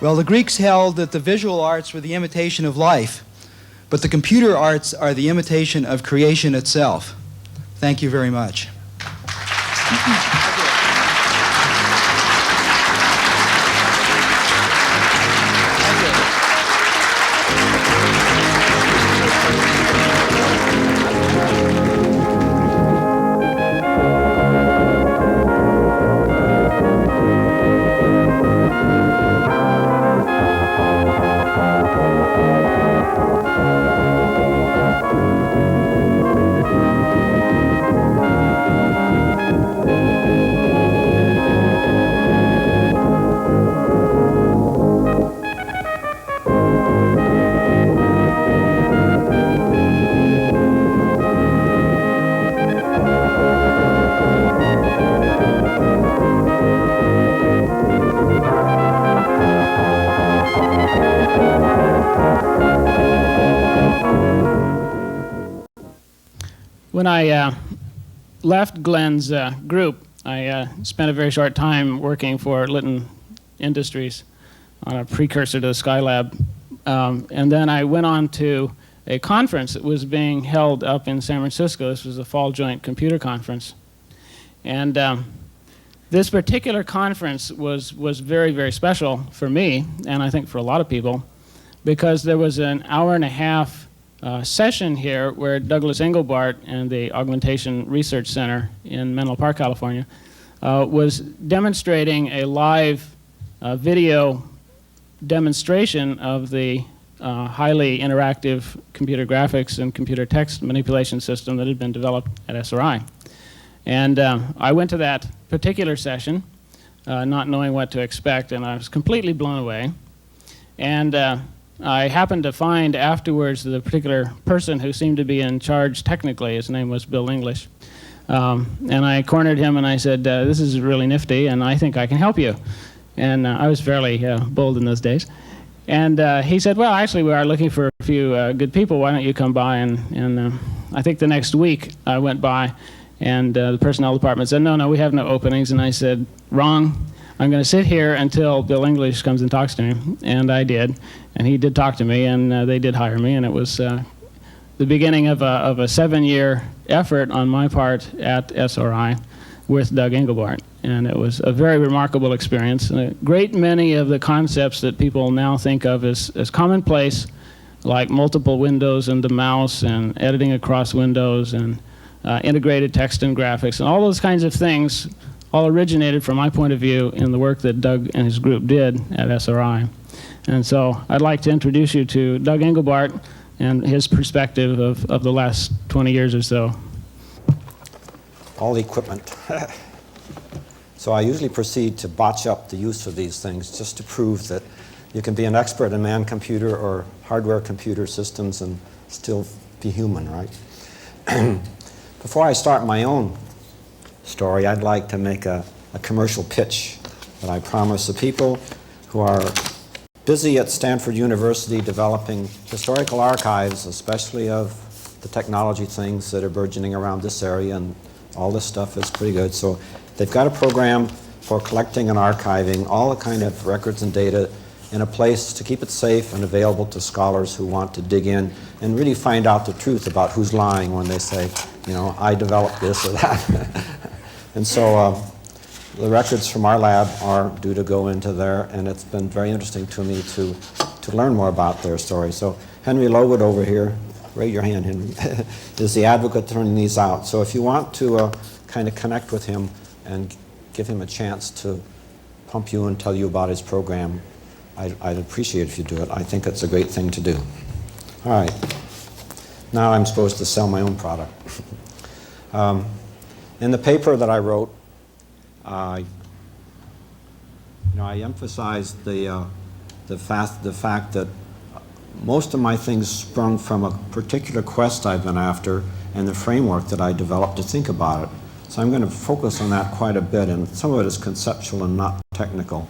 Well, the Greeks held that the visual arts were the imitation of life, but the computer arts are the imitation of creation itself. Thank you very much. When I left Glenn's group, I spent a very short time working for Litton Industries on a precursor to the Skylab. And then I went on to a conference that was being held up in San Francisco. This was the Fall Joint Computer Conference. And this particular conference was very, very special for me, and I think for a lot of people, because there was an hour-and-a-half session here where Douglas Engelbart and the Augmentation Research Center in Menlo Park, California, was demonstrating a live video demonstration of the highly interactive computer graphics and computer text manipulation system that had been developed at SRI. And I went to that particular session, not knowing what to expect, and I was completely blown away. And I happened to find afterwards the particular person who seemed to be in charge technically. His name was Bill English. And I cornered him and I said, this is really nifty and I think I can help you. And I was fairly bold in those days. And he said, well, actually we are looking for a few good people. Why don't you come by? And I think the next week I went by and the personnel department said, no, we have no openings. And I said, wrong. I'm going to sit here until Bill English comes and talks to me. And I did. And he did talk to me, and they did hire me. And it was the beginning of a 7-year effort on my part at SRI with Doug Engelbart. And it was a very remarkable experience. And a great many of the concepts that people now think of as commonplace, like multiple windows and the mouse and editing across windows and integrated text and graphics and all those kinds of things, all originated from my point of view in the work that Doug and his group did at SRI. And so I'd like to introduce you to Doug Engelbart and his perspective of the last 20 years or so. All the equipment. So I usually proceed to botch up the use of these things just to prove that you can be an expert in man-computer or hardware-computer systems and still be human, right? Before I start my own story, I'd like to make a commercial pitch that I promise the people who are busy at Stanford University developing historical archives, especially of the technology things that are burgeoning around this area, and all this stuff is pretty good. So they've got a program for collecting and archiving all the kind of records and data in a place to keep it safe and available to scholars who want to dig in and really find out the truth about who's lying when they say, you know, I developed this or that. And so the records from our lab are due to go into there, and it's been very interesting to me to learn more about their story. So Henry Lowood over here, raise your hand, Henry, is the advocate turning these out. So if you want to kind of connect with him and give him a chance to pump you and tell you about his program, I'd appreciate it if you do it. I think it's a great thing to do. All right. Now I'm supposed to sell my own product. In the paper that I wrote, I emphasized the fact that most of my things sprung from a particular quest I've been after and the framework that I developed to think about it. So I'm going to focus on that quite a bit, and some of it is conceptual and not technical.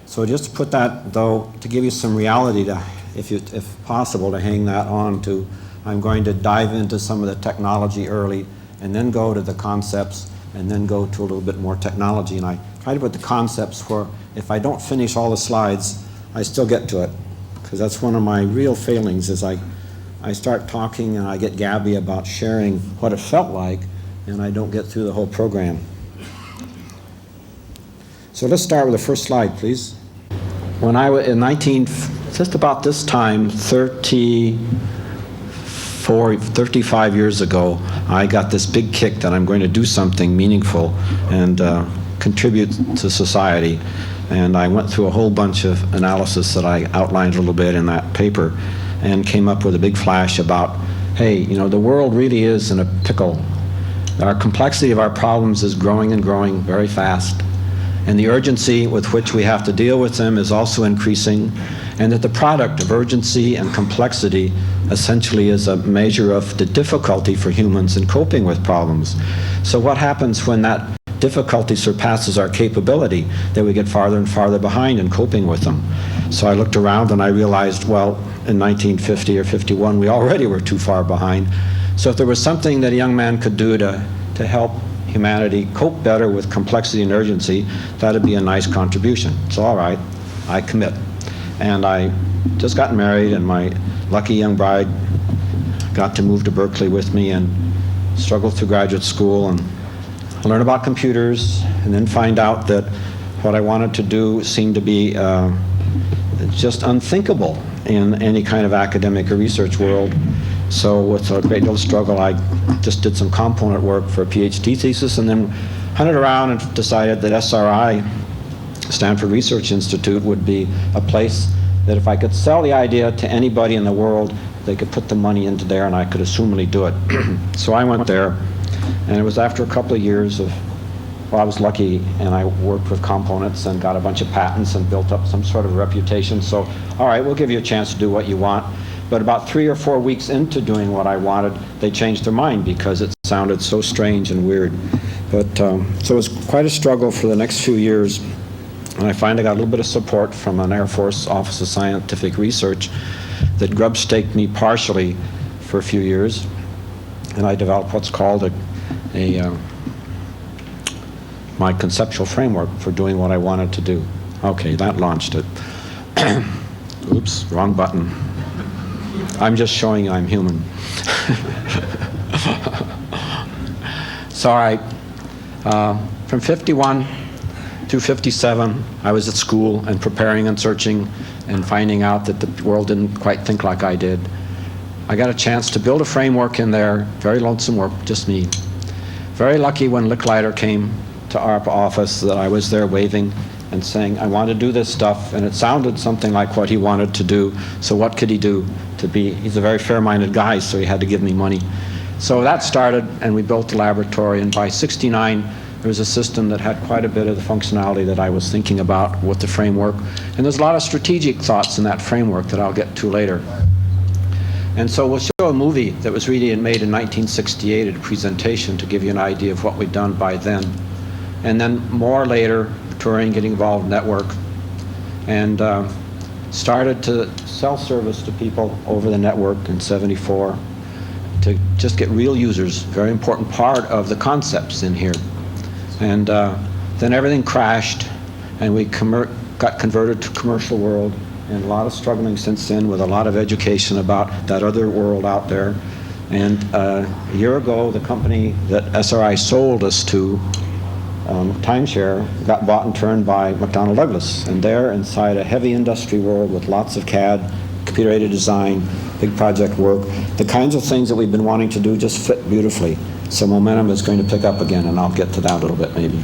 So just to put that, though, to give you some reality, to, if possible, to hang that on to, I'm going to dive into some of the technology early and then go to the concepts and then go to a little bit more technology. And I try to put the concepts where if I don't finish all the slides, I still get to it, because that's one of my real failings is I start talking and I get gabby about sharing what it felt like, and I don't get through the whole program. So let's start with the first slide, please. When I was in just about this time, 35 years ago, I got this big kick that I'm going to do something meaningful and contribute to society. And I went through a whole bunch of analysis that I outlined a little bit in that paper and came up with a big flash about, hey, you know, the world really is in a pickle. Our complexity of our problems is growing and growing very fast. And the urgency with which we have to deal with them is also increasing, and that the product of urgency and complexity essentially is a measure of the difficulty for humans in coping with problems. So what happens when that difficulty surpasses our capability? That we get farther and farther behind in coping with them. So I looked around and I realized, well, in 1950 or 51, we already were too far behind. So if there was something that a young man could do to help humanity cope better with complexity and urgency, that'd be a nice contribution. So all right, I commit. And I just got married, and my lucky young bride got to move to Berkeley with me and struggle through graduate school and learn about computers, and then find out that what I wanted to do seemed to be just unthinkable in any kind of academic or research world. So with a great deal of struggle, I just did some component work for a PhD thesis, and then hunted around and decided that SRI, Stanford Research Institute, would be a place that if I could sell the idea to anybody in the world, they could put the money into there and I could assumedly do it. So I went there, and it was after a couple of years of, well, I was lucky, and I worked with components and got a bunch of patents and built up some sort of reputation. So, all right, we'll give you a chance to do what you want. But about 3 or 4 weeks into doing what I wanted, they changed their mind because it sounded so strange and weird. But so it was quite a struggle for the next few years. And I finally got a little bit of support from an Air Force Office of Scientific Research that grub-staked me partially for a few years. And I developed what's called my conceptual framework for doing what I wanted to do. Okay, that launched it. Oops, wrong button. I'm just showing you I'm human. So, all right, from 51 through 57, I was at school and preparing and searching and finding out that the world didn't quite think like I did. I got a chance to build a framework in there, very lonesome work, just me. Very lucky when Licklider came to our office that I was there waving and saying, I want to do this stuff, and it sounded something like what he wanted to do, so what could he do to be, he's a very fair-minded guy, so he had to give me money. So that started, and we built the laboratory, and by 69, there was a system that had quite a bit of the functionality that I was thinking about with the framework, and there's a lot of strategic thoughts in that framework that I'll get to later. And so we'll show a movie that was really made in 1968 at a presentation to give you an idea of what we'd done by then. And then more later, touring, getting involved in network, and started to sell service to people over the network in 74 to just get real users, very important part of the concepts in here. And then everything crashed, and we got converted to commercial world, and a lot of struggling since then with a lot of education about that other world out there. And a year ago, the company that SRI sold us to, Timeshare, got bought and turned by McDonnell Douglas, and they're inside a heavy industry world with lots of CAD, computer-aided design, big project work. The kinds of things that we've been wanting to do just fit beautifully. So momentum is going to pick up again, and I'll get to that a little bit maybe.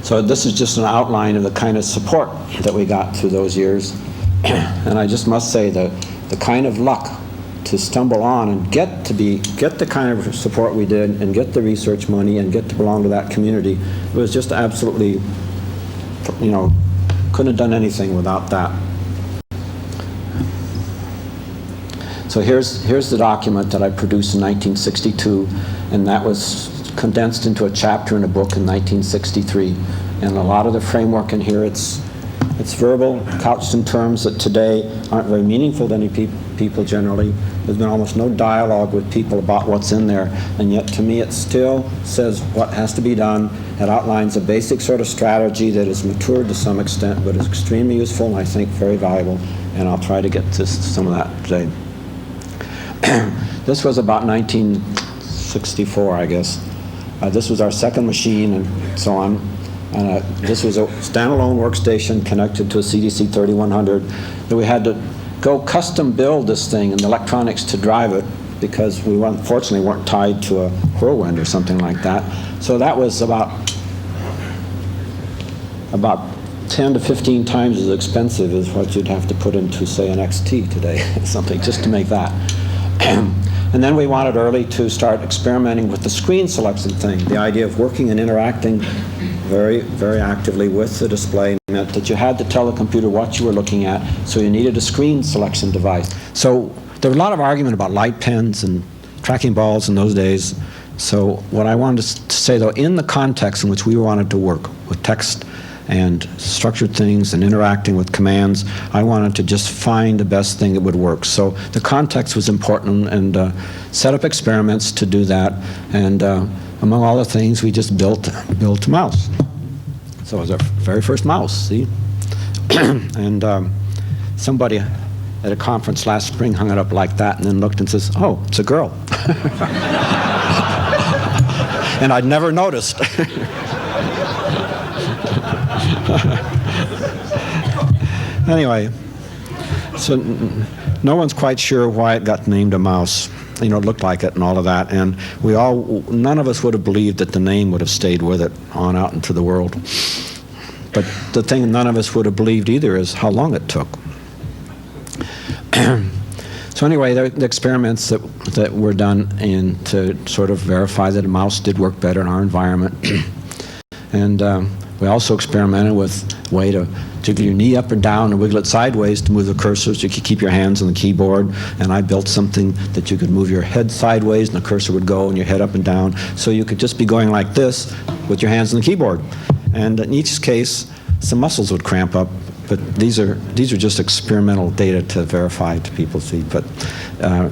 So this is just an outline of the kind of support that we got through those years. And I just must say that the kind of luck to stumble on and get the kind of support we did, and get the research money, and get to belong to that community, it was just absolutely, you know, couldn't have done anything without that. So here's the document that I produced in 1962, and that was condensed into a chapter in a book in 1963. And a lot of the framework in here, it's verbal, couched in terms that today aren't very meaningful to any people people generally. There's been almost no dialogue with people about what's in there, and yet to me it still says what has to be done. It outlines a basic sort of strategy that is matured to some extent, but is extremely useful and I think very valuable, and I'll try to get to some of that today. This was about 1964, I guess. This was our second machine and so on. This was a standalone workstation connected to a CDC 3100 that we had to go custom build this thing and the electronics to drive it because we unfortunately weren't tied to a whirlwind or something like that. So that was about 10 to 15 times as expensive as what you'd have to put into, say, an XT today, something just to make that. And then we wanted early to start experimenting with the screen selection thing. The idea of working and interacting very, very actively with the display meant that you had to tell the computer what you were looking at, so you needed a screen selection device. So there was a lot of argument about light pens and tracking balls in those days. So what I wanted to say, though, in the context in which we wanted to work with text and structured things and interacting with commands, I wanted to just find the best thing that would work. So the context was important, and set up experiments to do that. And among all the things, we just built a mouse. So it was our very first mouse, see? And somebody at a conference last spring hung it up like that and then looked and says, "Oh, it's a girl." And I'd never noticed. Anyway, so no one's quite sure why it got named a mouse. You know, it looked like it and all of that, and none of us would have believed that the name would have stayed with it on out into the world. But the thing none of us would have believed either is how long it took. So anyway, the experiments that were done to sort of verify that a mouse did work better in our environment. And we also experimented with a way to jiggle your knee up and down and wiggle it sideways to move the cursor so you could keep your hands on the keyboard. And I built something that you could move your head sideways and the cursor would go and your head up and down. So you could just be going like this with your hands on the keyboard. And in each case, some muscles would cramp up. But these are just experimental data to verify to people see. But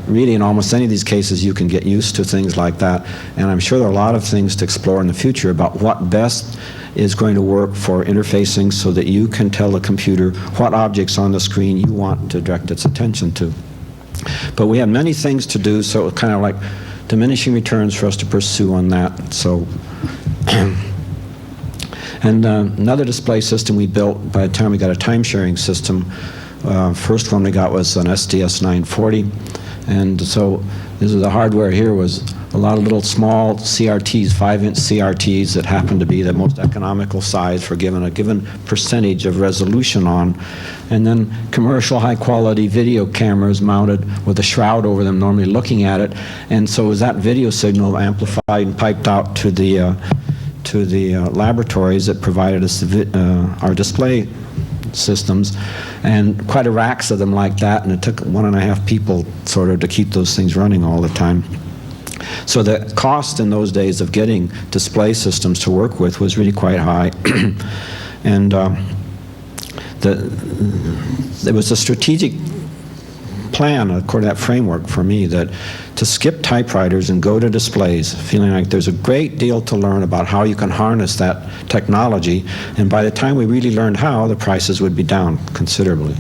really, in almost any of these cases, you can get used to things like that. And I'm sure there are a lot of things to explore in the future about what best is going to work for interfacing so that you can tell the computer what objects on the screen you want to direct its attention to. But we have many things to do, so it's kind of like diminishing returns for us to pursue on that. So. And another display system we built by the time we got a time-sharing system, first one we got was an SDS 940. And so this is the hardware here was a lot of little small CRTs, 5-inch CRTs that happened to be the most economical size for a given percentage of resolution on. And then commercial high-quality video cameras mounted with a shroud over them, normally looking at it. And so as that video signal amplified and piped out to the laboratories that provided us our display systems, and quite a racks of them like that, and it took 1.5 people sort of to keep those things running all the time. So the cost in those days of getting display systems to work with was really quite high. And there was a strategic plan, according to that framework for me, that to skip typewriters and go to displays, feeling like there's a great deal to learn about how you can harness that technology, and by the time we really learned how, the prices would be down considerably.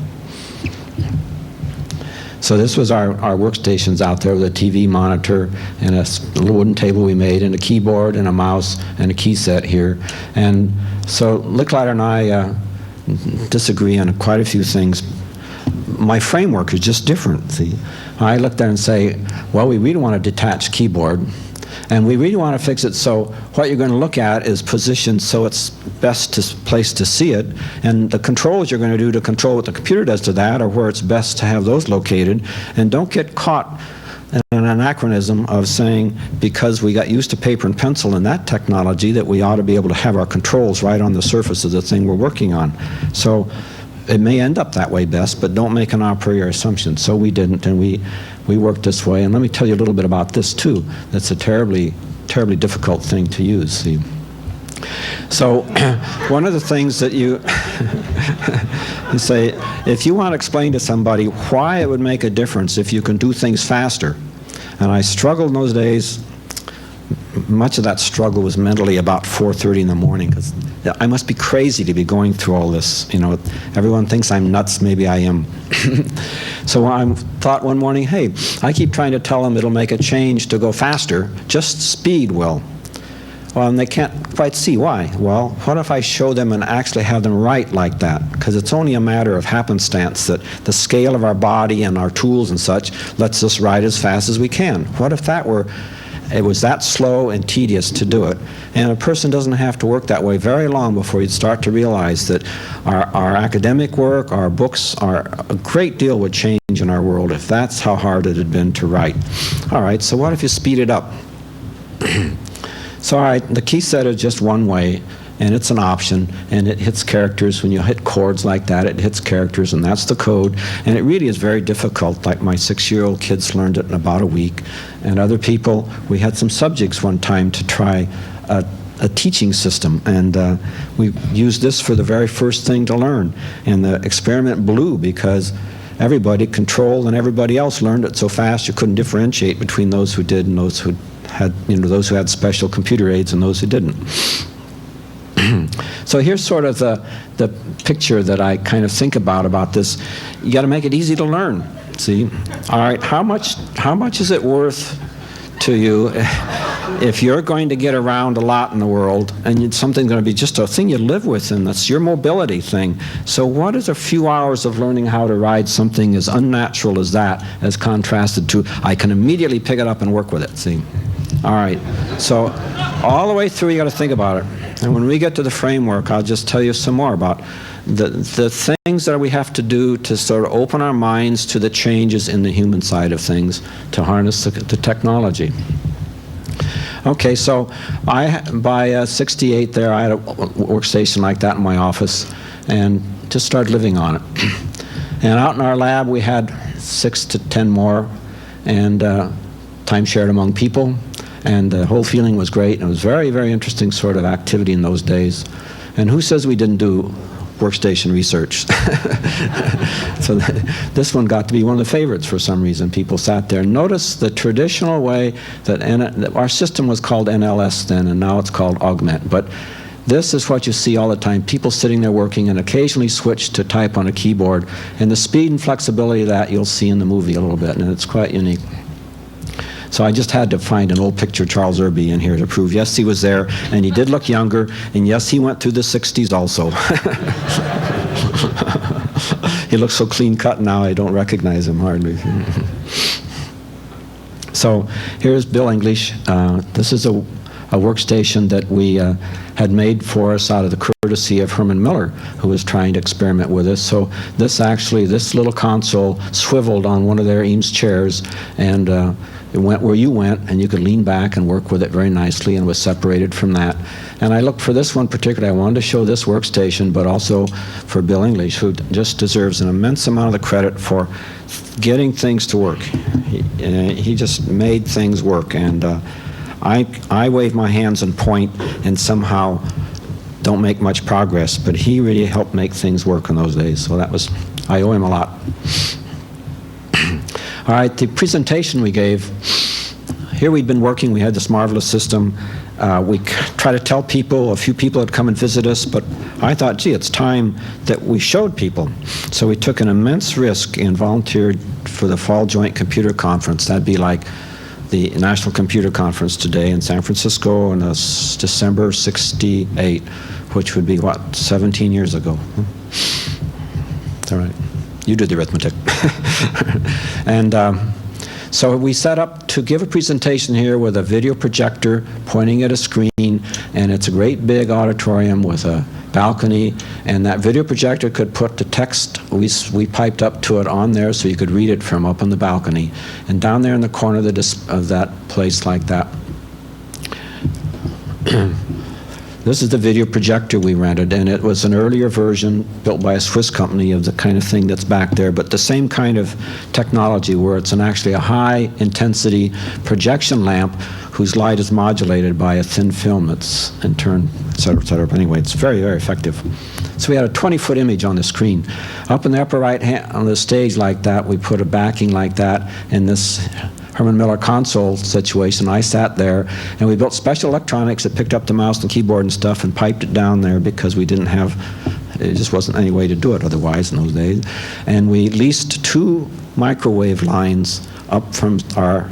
So this was our workstations out there with a TV monitor and a little wooden table we made, and a keyboard and a mouse and a key set here. And so Licklider and I disagree on quite a few things. My framework is just different, see. I look there and say, well, we really want a detached keyboard, and we really want to fix it so what you're going to look at is positioned so it's best place to see it, and the controls you're going to do to control what the computer does to that, or where it's best to have those located. And don't get caught in an anachronism of saying, because we got used to paper and pencil and that technology, that we ought to be able to have our controls right on the surface of the thing we're working on. So it may end up that way best, but don't make an a priori assumption. So we didn't, and we worked this way. And let me tell you a little bit about this too. That's a terribly, terribly difficult thing to use. See, So one of the things that you say, if you want to explain to somebody why it would make a difference if you can do things faster, and I struggled in those days. Much of that struggle was mentally about 4:30 in the morning, because I must be crazy to be going through all this. You know, everyone thinks I'm nuts. Maybe I am. So I thought one morning, hey, I keep trying to tell them it'll make a change to go faster. Just speed will. Well, and they can't quite see why. Well, what if I show them and actually have them write like that? Because it's only a matter of happenstance that the scale of our body and our tools and such lets us write as fast as we can. What if it was that slow and tedious to do it? And a person doesn't have to work that way very long before you'd start to realize that our academic work, our books, a great deal would change in our world if that's how hard it had been to write. All right, so what if you speed it up? So all right, the key set is just one way, and it's an option, and it hits characters. When you hit chords like that, it hits characters, and that's the code. And it really is very difficult. Like my 6-year-old kids learned it in about a week, and other people, we had some subjects one time to try a teaching system, and we used this for the very first thing to learn. And the experiment blew because everybody controlled and everybody else learned it so fast you couldn't differentiate between those who did and those who had, those who had special computer aids and those who didn't. So here's sort of the picture that I kind of think about this. You got to make it easy to learn. See, all right, how much is it worth to you if you're going to get around a lot in the world and something's going to be just a thing you live with, and that's your mobility thing? So what is a few hours of learning how to ride something as unnatural as that, as contrasted to I can immediately pick it up and work with it? See, all right, so all the way through you got to think about it. And when we get to the framework, I'll just tell you some more about the things that we have to do to sort of open our minds to the changes in the human side of things to harness the technology. Okay, so by 68 there, I had a workstation like that in my office and just started living on it. And out in our lab, we had 6 to 10 more, and time shared among people. And the whole feeling was great, and it was very, very interesting sort of activity in those days. And who says we didn't do workstation research? So this one got to be one of the favorites for some reason. People sat there. Notice the traditional way that our system was called NLS then, and now it's called Augment. But this is what you see all the time, people sitting there working and occasionally switch to type on a keyboard. And the speed and flexibility of that you'll see in the movie a little bit, and it's quite unique. So I just had to find an old picture of Charles Irby in here to prove, yes, he was there, and he did look younger, and yes, he went through the 60s also. He looks so clean-cut now, I don't recognize him hardly. So here's Bill English. This is a workstation that we had made for us out of the courtesy of Herman Miller, who was trying to experiment with us. So this little console swiveled on one of their Eames chairs, and it went where you went, and you could lean back and work with it very nicely, and was separated from that. And I looked for this one particularly. I wanted to show this workstation, but also for Bill English, who just deserves an immense amount of the credit for getting things to work. He just made things work, and I wave my hands and point and somehow don't make much progress, but he really helped make things work in those days. So I owe him a lot. All right, the presentation we gave, here we'd been working, we had this marvelous system. We try to tell people, a few people had come and visit us, but I thought, gee, it's time that we showed people. So we took an immense risk and volunteered for the Fall Joint Computer Conference. That'd be like the National Computer Conference today in San Francisco in December '68, which would be, 17 years ago. All right. You did the arithmetic. And so we set up to give a presentation here with a video projector pointing at a screen, and it's a great big auditorium with a balcony, and that video projector could put the text we piped up to it on there so you could read it from up on the balcony. And down there in the corner of that place like that, this is the video projector we rented, and it was an earlier version built by a Swiss company of the kind of thing that's back there, but the same kind of technology where it's actually a high-intensity projection lamp whose light is modulated by a thin film that's in turn, et cetera, et cetera. But anyway, it's very, very effective. So we had a 20-foot image on the screen. Up in the upper right hand on the stage like that, we put a backing like that in this Herman Miller console situation. I sat there, and we built special electronics that picked up the mouse and keyboard and stuff and piped it down there because we didn't have, it just wasn't any way to do it otherwise in those days. And we leased 2 microwave lines up from our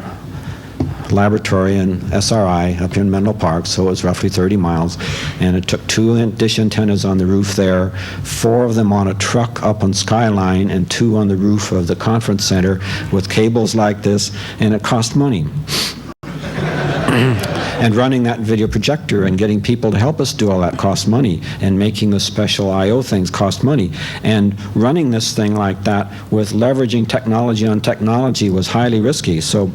laboratory in SRI up here in Menlo Park, so it was roughly 30 miles, and it took 2 dish antennas on the roof there, 4 of them on a truck up on Skyline, and 2 on the roof of the conference center with cables like this, and it cost money. And running that video projector and getting people to help us do all that cost money, and making the special I/O things cost money. And running this thing like that with leveraging technology on technology was highly risky. So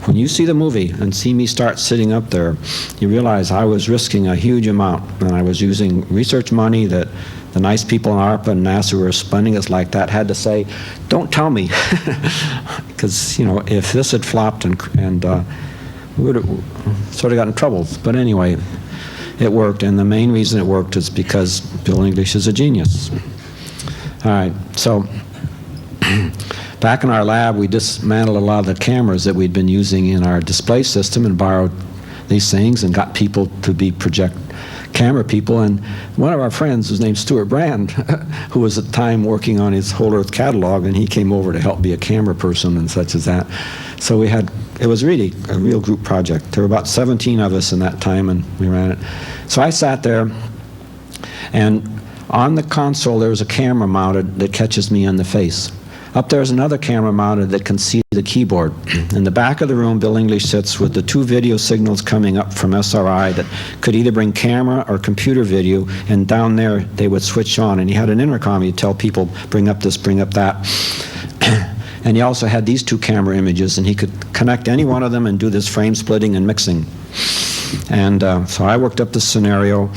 when you see the movie and see me start sitting up there, you realize I was risking a huge amount, and I was using research money that the nice people in ARPA and NASA who were spending us like that had to say, don't tell me, because you know, if this had flopped and we would have sort of got in trouble. But anyway, it worked, and the main reason it worked is because Bill English is a genius. All right, so back in our lab, we dismantled a lot of the cameras that we'd been using in our display system and borrowed these things and got people to be project camera people. And one of our friends was named Stuart Brand, who was at the time working on his Whole Earth catalog, and he came over to help be a camera person and such as that. So we had, it was really a real group project. There were about 17 of us in that time, and we ran it. So I sat there, and on the console there was a camera mounted that catches me in the face. Up there's another camera mounted that can see the keyboard. In the back of the room, Bill English sits with the 2 video signals coming up from SRI that could either bring camera or computer video, and down there they would switch on. And he had an intercom, he'd tell people, bring up this, bring up that. And he also had these 2 camera images, and he could connect any one of them and do this frame splitting and mixing. And so I worked up this scenario,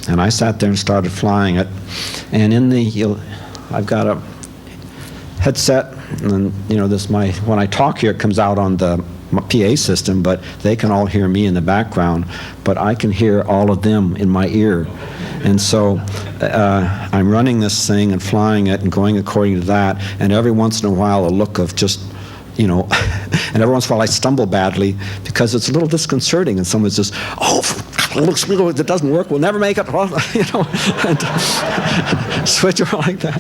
and I sat there and started flying it. And in the, I've got a headset, and you know, this when I talk here, it comes out on the PA system, but they can all hear me in the background, but I can hear all of them in my ear. And so I'm running this thing and flying it and going according to that, and every once in a while a look of just, you know, and every once in a while I stumble badly because it's a little disconcerting, and someone says, oh, it looks real, it doesn't work, we'll never make it, you know, and switch around like that.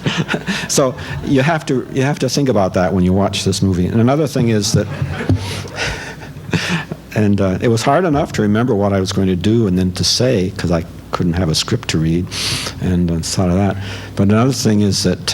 So you have to think about that when you watch this movie. And another thing is that, and it was hard enough to remember what I was going to do and then to say, because I couldn't have a script to read, and thought of that. But another thing is that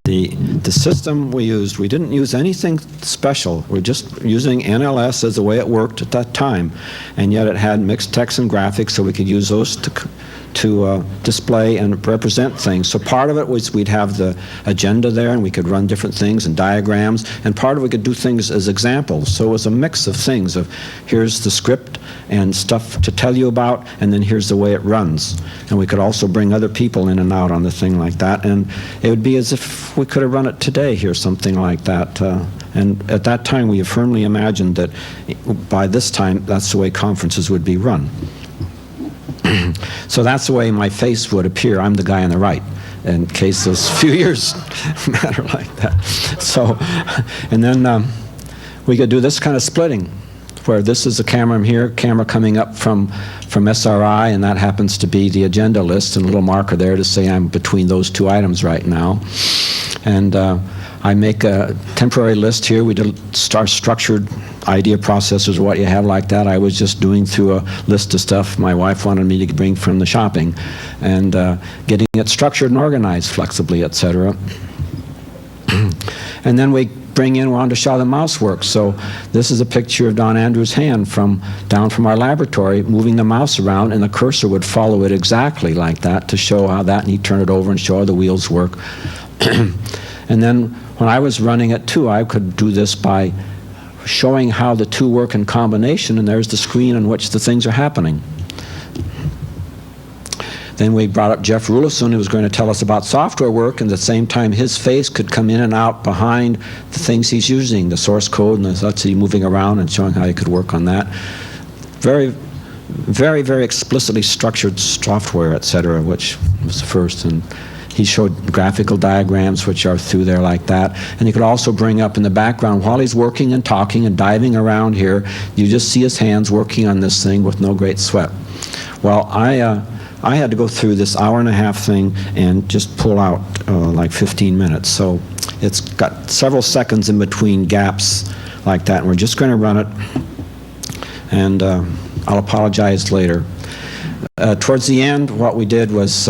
the system we used, we didn't use anything special. We're just using NLS as the way it worked at that time, and yet it had mixed text and graphics, so we could use those to display and represent things. So part of it was we'd have the agenda there, and we could run different things and diagrams, and part of it we could do things as examples. So it was a mix of things of here's the script and stuff to tell you about, and then here's the way it runs. And we could also bring other people in and out on the thing like that, and it would be as if we could have run it today here, something like that. And at that time we firmly imagined that by this time that's the way conferences would be run. So that's the way my face would appear. I'm the guy on the right, in case those few years matter like that. So, and then we could do this kind of splitting, where this is a camera here, camera coming up from SRI, and that happens to be the agenda list, and a little marker there to say I'm between those 2 items right now. And I make a temporary list here. We did structured idea processors or what you have like that. I was just doing through a list of stuff my wife wanted me to bring from the shopping, and getting it structured and organized flexibly, etc. And then we bring in, we wanted to show how the mouse works. So this is a picture of Don Andrews' hand down from our laboratory, moving the mouse around, and the cursor would follow it exactly like that to show how that, and he'd turn it over and show how the wheels work. And then when I was running it too, I could do this by showing how the 2 work in combination, and there's the screen on which the things are happening. Then we brought up Jeff Rulison, who was going to tell us about software work, and at the same time his face could come in and out behind the things he's using, the source code and the such, moving around and showing how he could work on that. Very, very, very explicitly structured software, etc., which was the first. And he showed graphical diagrams which are through there like that. And he could also bring up in the background, while he's working and talking and diving around here, you just see his hands working on this thing with no great sweat. Well, I had to go through this hour-and-a-half thing and just pull out like 15 minutes. So it's got several seconds in between gaps like that, and we're just going to run it. And I'll apologize later. Towards the end, what we did was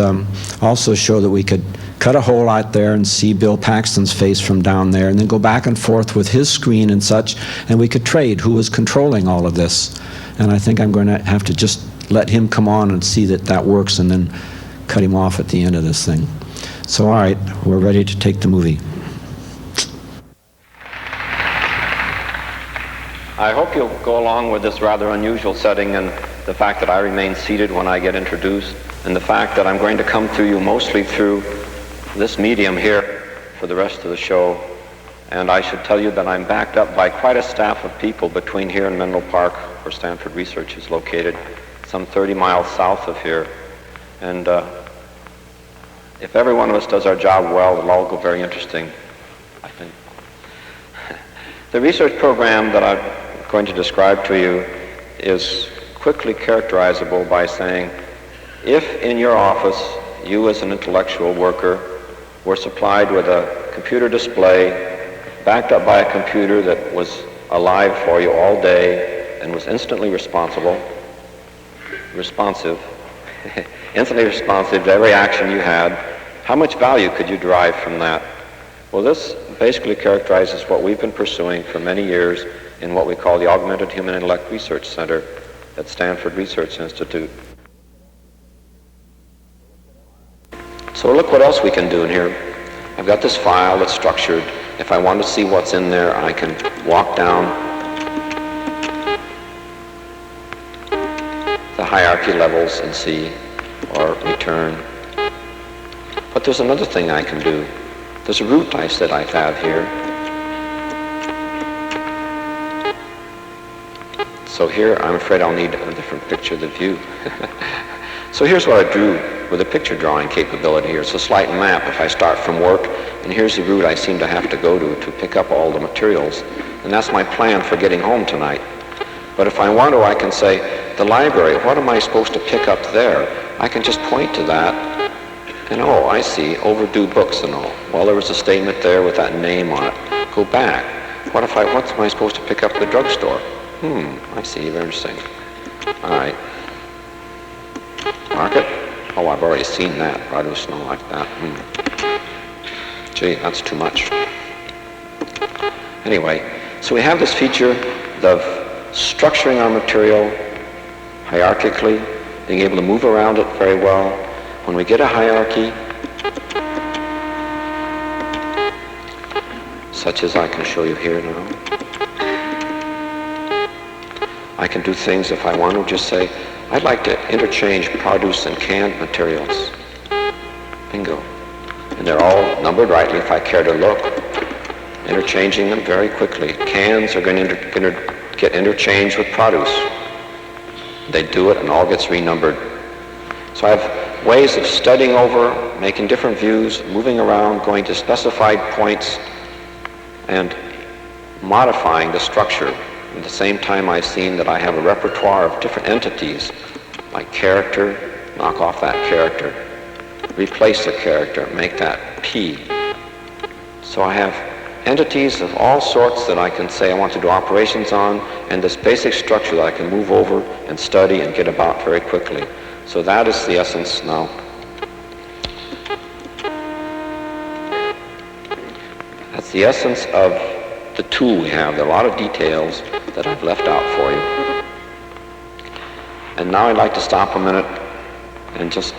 also show that we could cut a hole out there and see Bill Paxton's face from down there, and then go back and forth with his screen and such, and we could trade who was controlling all of this. And I think I'm going to have to just let him come on and see that that works, and then cut him off at the end of this thing. So, all right, we're ready to take the movie. I hope you'll go along with this rather unusual setting, and the fact that I remain seated when I get introduced, and the fact that I'm going to come to you mostly through this medium here for the rest of the show. And I should tell you that I'm backed up by quite a staff of people between here and Menlo Park, where Stanford Research is located, some 30 miles south of here. And if every one of us does our job well, it'll all go very interesting, I think. The research program that I'm going to describe to you is quickly characterizable by saying, if in your office you as an intellectual worker were supplied with a computer display backed up by a computer that was alive for you all day and was instantly responsive, instantly responsive to every action you had, how much value could you derive from that? Well, this basically characterizes what we've been pursuing for many years in what we call the Augmented Human Intellect Research Center at Stanford Research Institute. So look what else we can do in here. I've got this file that's structured. If I want to see what's in there, I can walk down the hierarchy levels and see, or return. But there's another thing I can do. There's a root I said I have here. So here, I'm afraid I'll need a different picture of the view. So here's what I drew with a picture drawing capability here. It's a slight map if I start from work, and here's the route I seem to have to go to pick up all the materials. And that's my plan for getting home tonight. But if I want to, I can say, the library, what am I supposed to pick up there? I can just point to that, and oh, I see, overdue books and all. Well, there was a statement there with that name on it. Go back. What am I supposed to pick up at the drugstore? I see, very interesting. All right. Mark it? Oh, I've already seen that. Produce and all like that. Gee, that's too much. Anyway, so we have this feature of structuring our material hierarchically, being able to move around it very well. When we get a hierarchy, such as I can show you here now, I can do things if I want to just say, I'd like to interchange produce and canned materials. Bingo. And they're all numbered rightly if I care to look. Interchanging them very quickly. Cans are going to get interchanged with produce. They do it and all gets renumbered. So I have ways of studying over, making different views, moving around, going to specified points, and modifying the structure. At the same time, I've seen that I have a repertoire of different entities, like character, knock off that character, replace the character, make that P. So I have entities of all sorts that I can say I want to do operations on, and this basic structure that I can move over and study and get about very quickly. So that is the essence now. That's the essence of the tool we have. There are a lot of details that I've left out for you. And now I'd like to stop a minute and just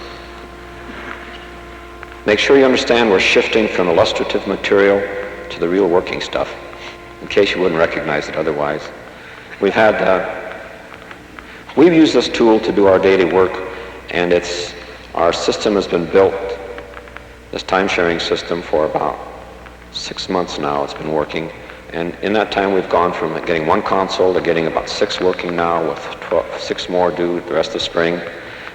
make sure you understand we're shifting from illustrative material to the real working stuff, in case you wouldn't recognize it otherwise. We've used this tool to do our daily work, and it's Our system has been built, this time-sharing system, for about 6 months now. It's been working. And in that time, we've gone from getting 1 console to getting about 6 working now, with 6 more due the rest of spring.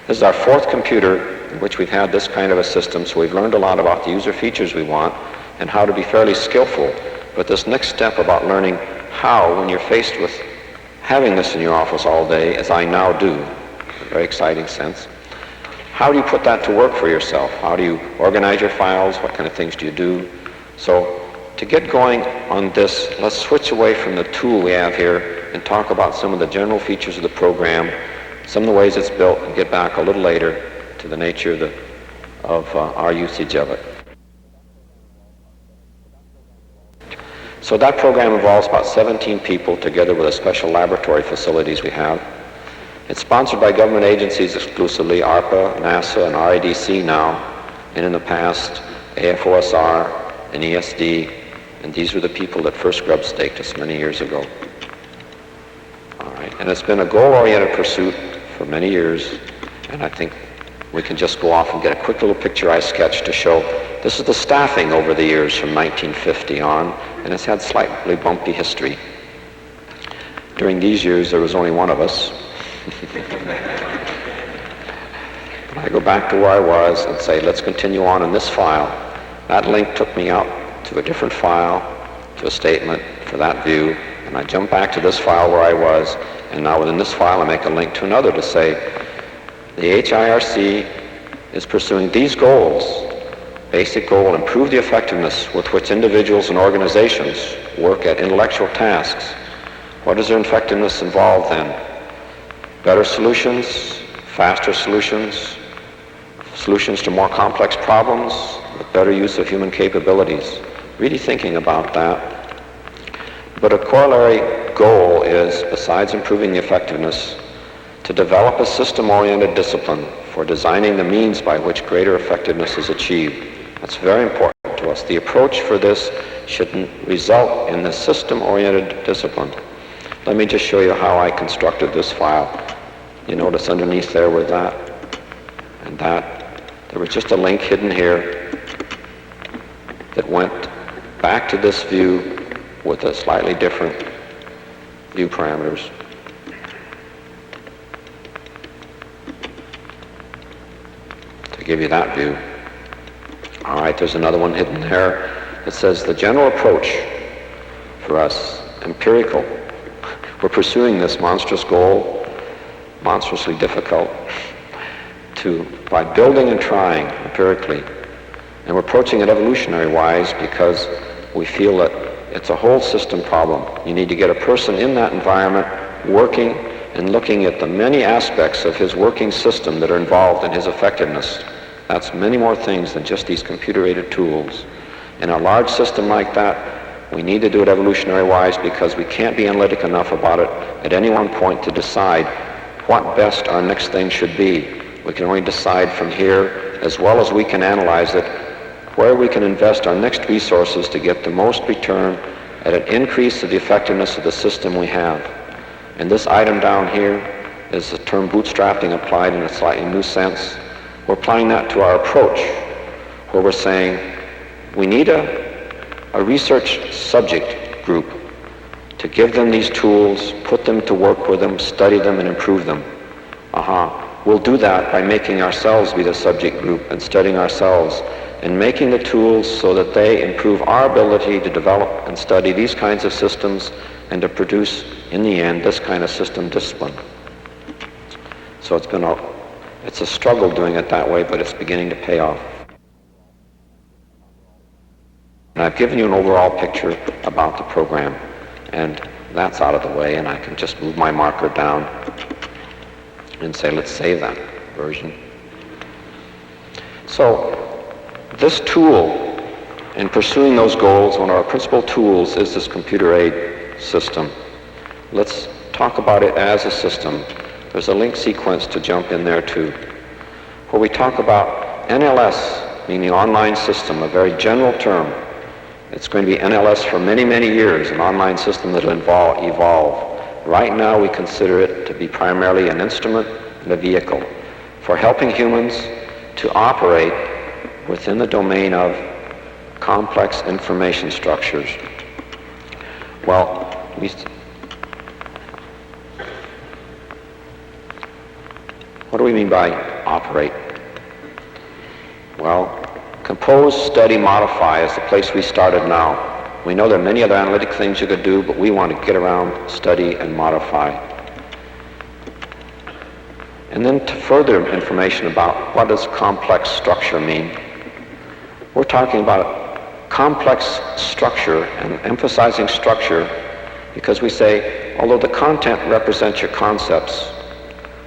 This is our 4th computer in which we've had this kind of a system, so we've learned a lot about the user features we want and how to be fairly skillful. But this next step about learning how, when you're faced with having this in your office all day, as I now do, in a very exciting sense, how do you put that to work for yourself? How do you organize your files? What kind of things do you do? So to get going on this, let's switch away from the tool we have here and talk about some of the general features of the program, some of the ways it's built, and get back a little later to the nature of our usage of it. So that program involves about 17 people together with the special laboratory facilities we have. It's sponsored by government agencies exclusively, ARPA, NASA, and RIDC now, and in the past, AFOSR and ESD, and these were the people that first grub-staked us many years ago. All right, and it's been a goal-oriented pursuit for many years, and I think we can just go off and get a quick little picture I sketched to show this is the staffing over the years from 1950 on, and it's had slightly bumpy history. During these years, there was only one of us. I go back to where I was and say, let's continue on in this file. That link took me out to a different file, to a statement for that view, and I jump back to this file where I was, and now within this file I make a link to another to say, the HIRC is pursuing these goals. Basic goal, improve the effectiveness with which individuals and organizations work at intellectual tasks. What does their effectiveness involve then? Better solutions, faster solutions, solutions to more complex problems with better use of human capabilities. Really thinking about that. But a corollary goal is, besides improving the effectiveness, to develop a system-oriented discipline for designing the means by which greater effectiveness is achieved. That's very important to us. The approach for this should result in the system-oriented discipline. Let me just show you how I constructed this file. You notice underneath there with that and that, there was just a link hidden here that went back to this view with a slightly different view parameters. To give you that view. All right, there's another one hidden there that says the general approach for us, empirical. We're pursuing this monstrous goal, monstrously difficult, by building and trying empirically. And we're approaching it evolutionary-wise because we feel that it's a whole system problem. You need to get a person in that environment working and looking at the many aspects of his working system that are involved in his effectiveness. That's many more things than just these computer-aided tools. In a large system like that, we need to do it evolutionary-wise because we can't be analytic enough about it at any one point to decide what best our next thing should be. We can only decide from here, as well as we can analyze it, where we can invest our next resources to get the most return at an increase of the effectiveness of the system we have. And this item down here is the term bootstrapping applied in a slightly new sense. We're applying that to our approach, where we're saying we need a research subject group to give them these tools, put them to work with them, study them, and improve them. We'll do that by making ourselves be the subject group and studying ourselves and making the tools so that they improve our ability to develop and study these kinds of systems and to produce, in the end, this kind of system discipline. So it's a struggle doing it that way, but it's beginning to pay off. And I've given you an overall picture about the program, and that's out of the way, and I can just move my marker down and say, let's save that version. So this tool, in pursuing those goals, one of our principal tools is this computer aid system. Let's talk about it as a system. There's a link sequence to jump in there too, where we talk about NLS, meaning online system, a very general term. It's going to be NLS for many, many years, an online system that will evolve. Right now we consider it to be primarily an instrument and a vehicle for helping humans to operate within the domain of complex information structures. Well, what do we mean by operate? Well, compose, study, modify is the place we started now. We know there are many other analytic things you could do, but we want to get around, study, and modify. And then to further information about what does complex structure mean, we're talking about complex structure and emphasizing structure because we say, although the content represents your concepts,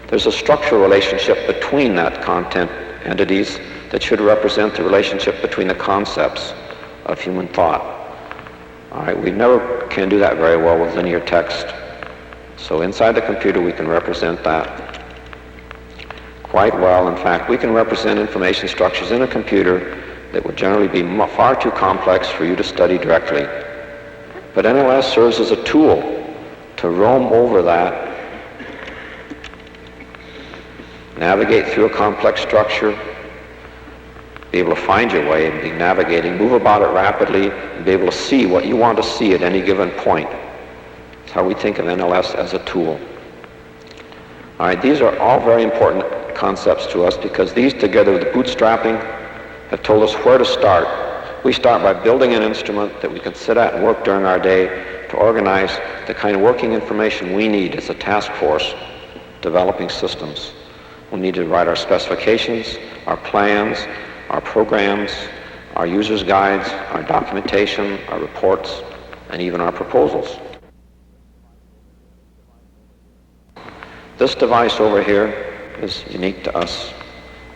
there's a structural relationship between that content entities that should represent the relationship between the concepts of human thought. All right, we never can do that very well with linear text. So inside the computer we can represent that quite well. In fact, we can represent information structures in a computer that would generally be far too complex for you to study directly. But NLS serves as a tool to roam over that, navigate through a complex structure, be able to find your way and be navigating, move about it rapidly, and be able to see what you want to see at any given point. That's how we think of NLS as a tool. All right, these are all very important concepts to us because these, together with the bootstrapping, have told us where to start. We start by building an instrument that we can sit at and work during our day to organize the kind of working information we need as a task force developing systems. We need to write our specifications, our plans, our programs, our users' guides, our documentation, our reports, and even our proposals. This device over here is unique to us,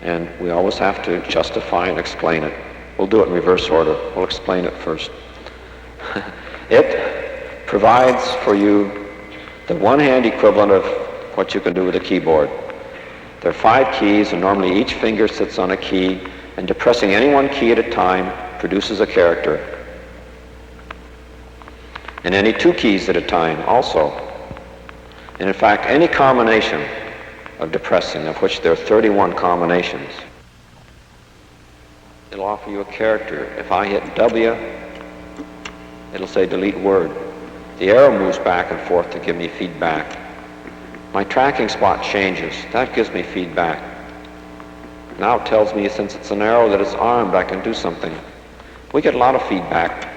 and we always have to justify and explain it. We'll do it in reverse order. We'll explain it first. It provides for you the one-hand equivalent of what you can do with a keyboard. There are 5 keys, and normally each finger sits on a key, and depressing any one key at a time produces a character. And any 2 keys at a time also. And in fact, any combination of depressing, of which there are 31 combinations, it'll offer you a character. If I hit W, it'll say delete word. The arrow moves back and forth to give me feedback. My tracking spot changes. That gives me feedback. Now it tells me, since it's an arrow that is armed, I can do something. We get a lot of feedback.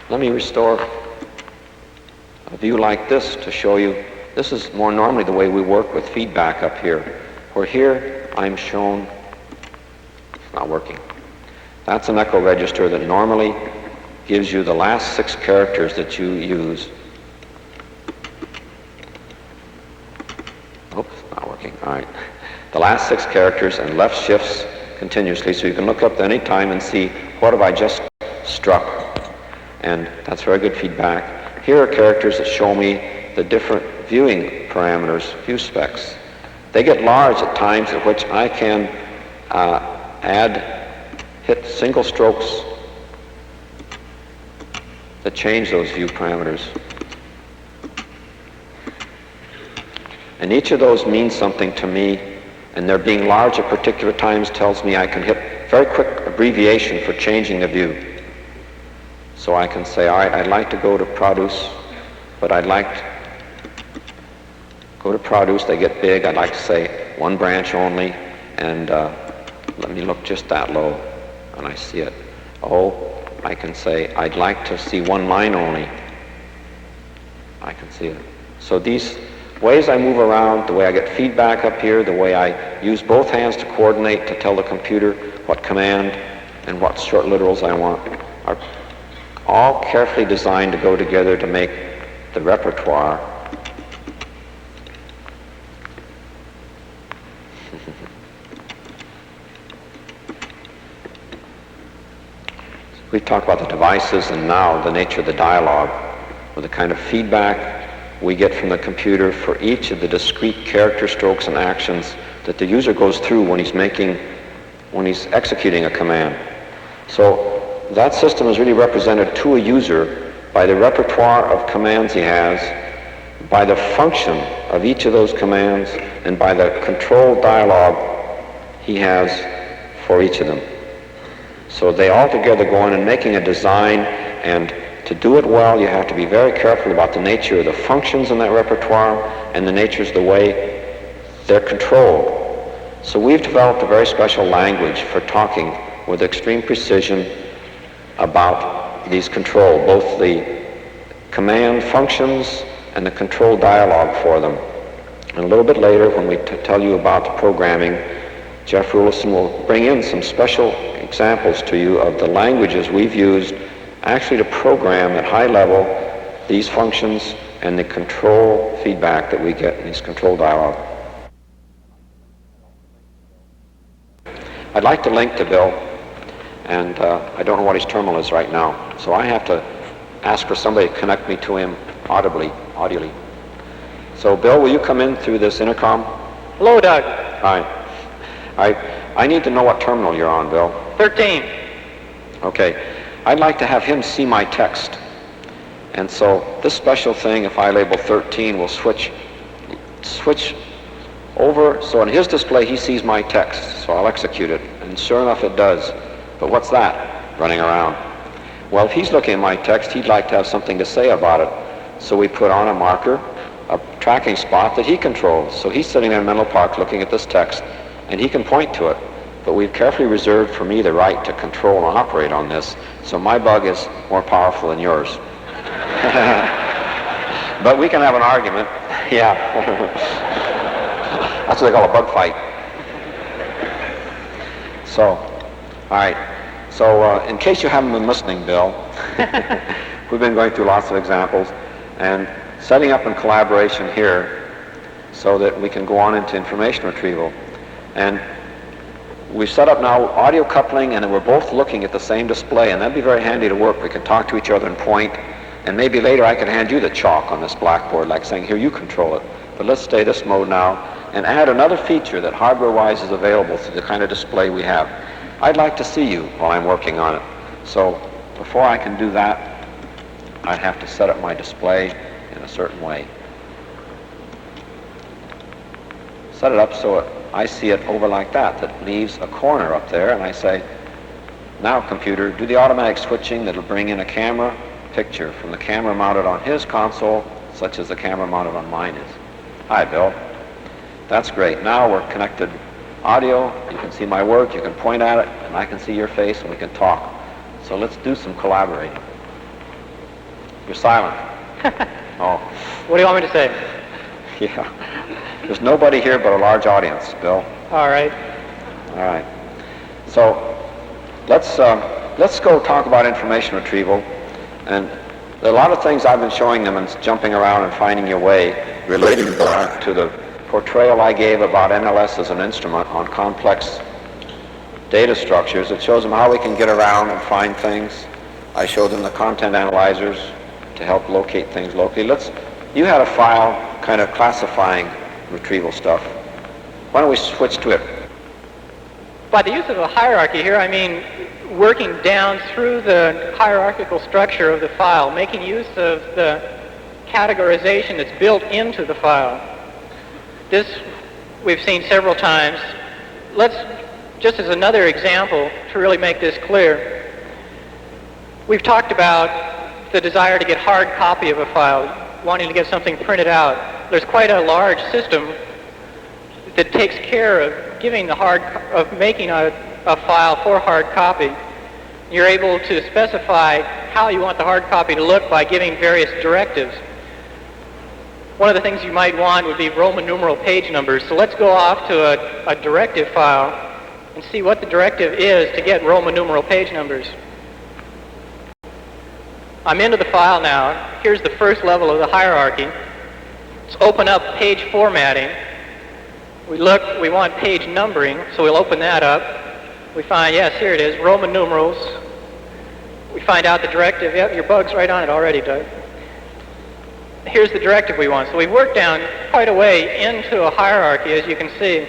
Let me restore a view like this to show you. This is more normally the way we work with feedback up here. Where here I'm shown, it's not working. That's an echo register that normally gives you the last 6 characters that you use. Oops, not working, all right. The last 6 characters and left shifts continuously, so you can look up at any time and see what have I just struck. And that's very good feedback. Here are characters that show me the different viewing parameters, view specs. They get large at times at which I can hit single strokes that change those view parameters. And each of those means something to me. And their being large at particular times tells me I can hit very quick abbreviation for changing the view. So I can say, all right, I'd like to go to produce, but I'd like to go to produce, they get big. I'd like to say 1 branch only, and let me look just that low, and I see it. Oh, I can say, I'd like to see 1 line only. I can see it. So these ways I move around, the way I get feedback up here, the way I use both hands to coordinate to tell the computer what command and what short literals I want, are all carefully designed to go together to make the repertoire We've talked about the devices and now the nature of the dialogue, with the kind of feedback we get from the computer for each of the discrete character strokes and actions that the user goes through when he's executing a command. So that system is really represented to a user by the repertoire of commands he has, by the function of each of those commands, and by the control dialogue he has for each of them. So they all together go in and making a design, and to do it well, you have to be very careful about the nature of the functions in that repertoire and the natures of the way they're controlled. So we've developed a very special language for talking with extreme precision about these control, both the command functions and the control dialogue for them. And a little bit later, when we tell you about the programming, Jeff Rulison will bring in some special examples to you of the languages we've used actually to program at high level these functions and the control feedback that we get in these control dialogue. I'd like to link to Bill, and I don't know what his terminal is right now, so I have to ask for somebody to connect me to him audibly. So Bill, will you come in through this intercom? Hello, Doug. Hi. I need to know what terminal you're on, Bill. 13. Okay. I'd like to have him see my text. And so this special thing, if I label 13, will switch over. So in his display, he sees my text. So I'll execute it. And sure enough, it does. But what's that running around? Well, if he's looking at my text, he'd like to have something to say about it. So we put on a marker, a tracking spot that he controls. So he's sitting in Menlo Park looking at this text, and he can point to it. But we've carefully reserved for me the right to control and operate on this, so my bug is more powerful than yours. But we can have an argument. Yeah. That's what they call a bug fight. So, all right. So in case you haven't been listening, Bill, we've been going through lots of examples and setting up in collaboration here so that we can go on into information retrieval. And we've set up now audio coupling, and then we're both looking at the same display, and that'd be very handy to work. We can talk to each other and point, and maybe later I can hand you the chalk on this blackboard, like saying, here, you control it. But let's stay this mode now and add another feature that hardware-wise is available through the kind of display we have. I'd like to see you while I'm working on it. So before I can do that, I'd have to set up my display in a certain way. Set it up so I see it over like that. That leaves a corner up there, and I say, now computer, do the automatic switching that'll bring in a camera picture from the camera mounted on his console, such as the camera mounted on mine is. Hi, Bill. That's great. Now we're connected audio. You can see my work, you can point at it, and I can see your face, and we can talk. So let's do some collaborating. You're silent. Oh. What do you want me to say? Yeah. There's nobody here but a large audience, Bill. All right. All right. So let's go talk about information retrieval. And there are a lot of things I've been showing them and jumping around and finding your way relating to the portrayal I gave about NLS as an instrument on complex data structures. It shows them how we can get around and find things. I showed them the content analyzers to help locate things locally. You had a file kind of classifying retrieval stuff. Why don't we switch to it? By the use of a hierarchy here, I mean working down through the hierarchical structure of the file, making use of the categorization that's built into the file. This we've seen several times. Let's, just as another example to really make this clear, we've talked about the desire to get hard copy of a file, wanting to get something printed out. There's quite a large system that takes care of giving making a file for hard copy. You're able to specify how you want the hard copy to look by giving various directives. One of the things you might want would be Roman numeral page numbers. So let's go off to a directive file and see what the directive is to get Roman numeral page numbers. I'm into the file now. Here's the first level of the hierarchy. Let's open up page formatting. We want page numbering, so we'll open that up. We find, yes, here it is, Roman numerals. We find out the directive. Yep, your bug's right on it already, Doug. Here's the directive we want. So we've worked down quite a way into a hierarchy, as you can see.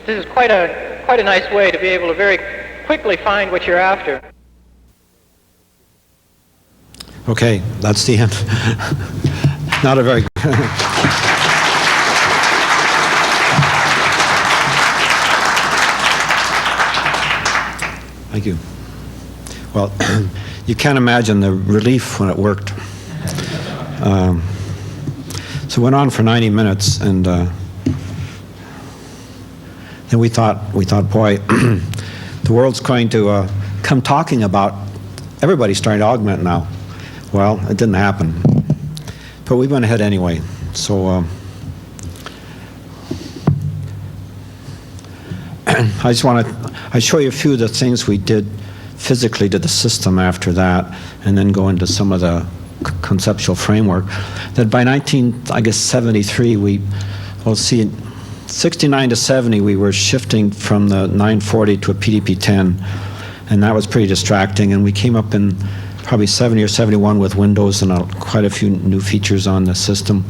This is quite a nice way to be able to very quickly find what you're after. Okay, that's the end. Not a very Thank you. Well, you can't imagine the relief when it worked. So it went on for 90 minutes, and then we thought, boy, the world's going to come talking about everybody's starting to augment now. Well, it didn't happen, but we went ahead anyway. So I just want to show you a few of the things we did physically to the system after that, and then go into some of the conceptual framework. That by 1973, we, well, see, 69 to 70, we were shifting from the 940 to a PDP-10, and that was pretty distracting. And we came up in probably 70 or 71 with Windows and quite a few new features on the system.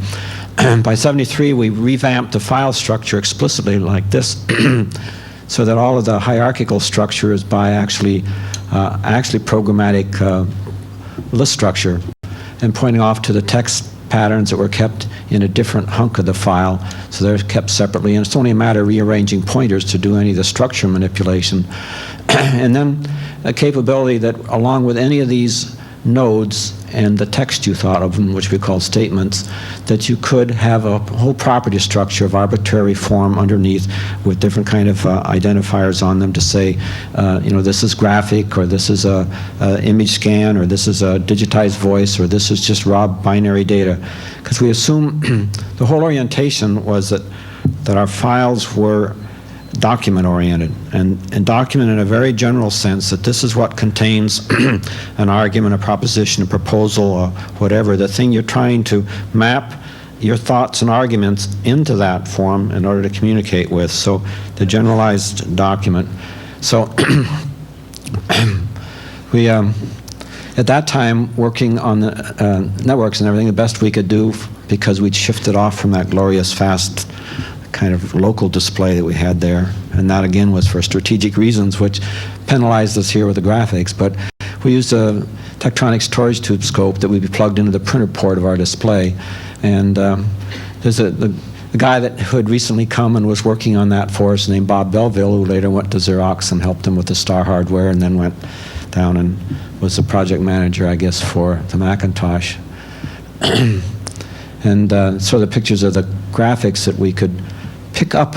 By 73, we revamped the file structure explicitly like this, so that all of the hierarchical structure is by actually programmatic list structure, and pointing off to the text patterns that were kept in a different hunk of the file, so they're kept separately, and it's only a matter of rearranging pointers to do any of the structure manipulation. And then a capability that, along with any of these nodes and the text you thought of them, which we call statements, that you could have a whole property structure of arbitrary form underneath with different kind of identifiers on them to say, you know, this is graphic, or this is a image scan, or this is a digitized voice, or this is just raw binary data. Because we assume the whole orientation was that our files were document-oriented, and document in a very general sense, that this is what contains an argument, a proposition, a proposal, or whatever, the thing you're trying to map your thoughts and arguments into that form in order to communicate with. So the generalized document. So we, at that time, working on the networks and everything, the best we could do, because we'd shifted off from that glorious fast kind of local display that we had there, and that again was for strategic reasons, which penalized us here with the graphics. But we used a Tektronix storage tube scope that would be plugged into the printer port of our display, and there's the guy who had recently come and was working on that for us, named Bob Belleville, who later went to Xerox and helped him with the Star hardware, and then went down and was the project manager, I guess, for the Macintosh. And so the pictures of the graphics that we could pick up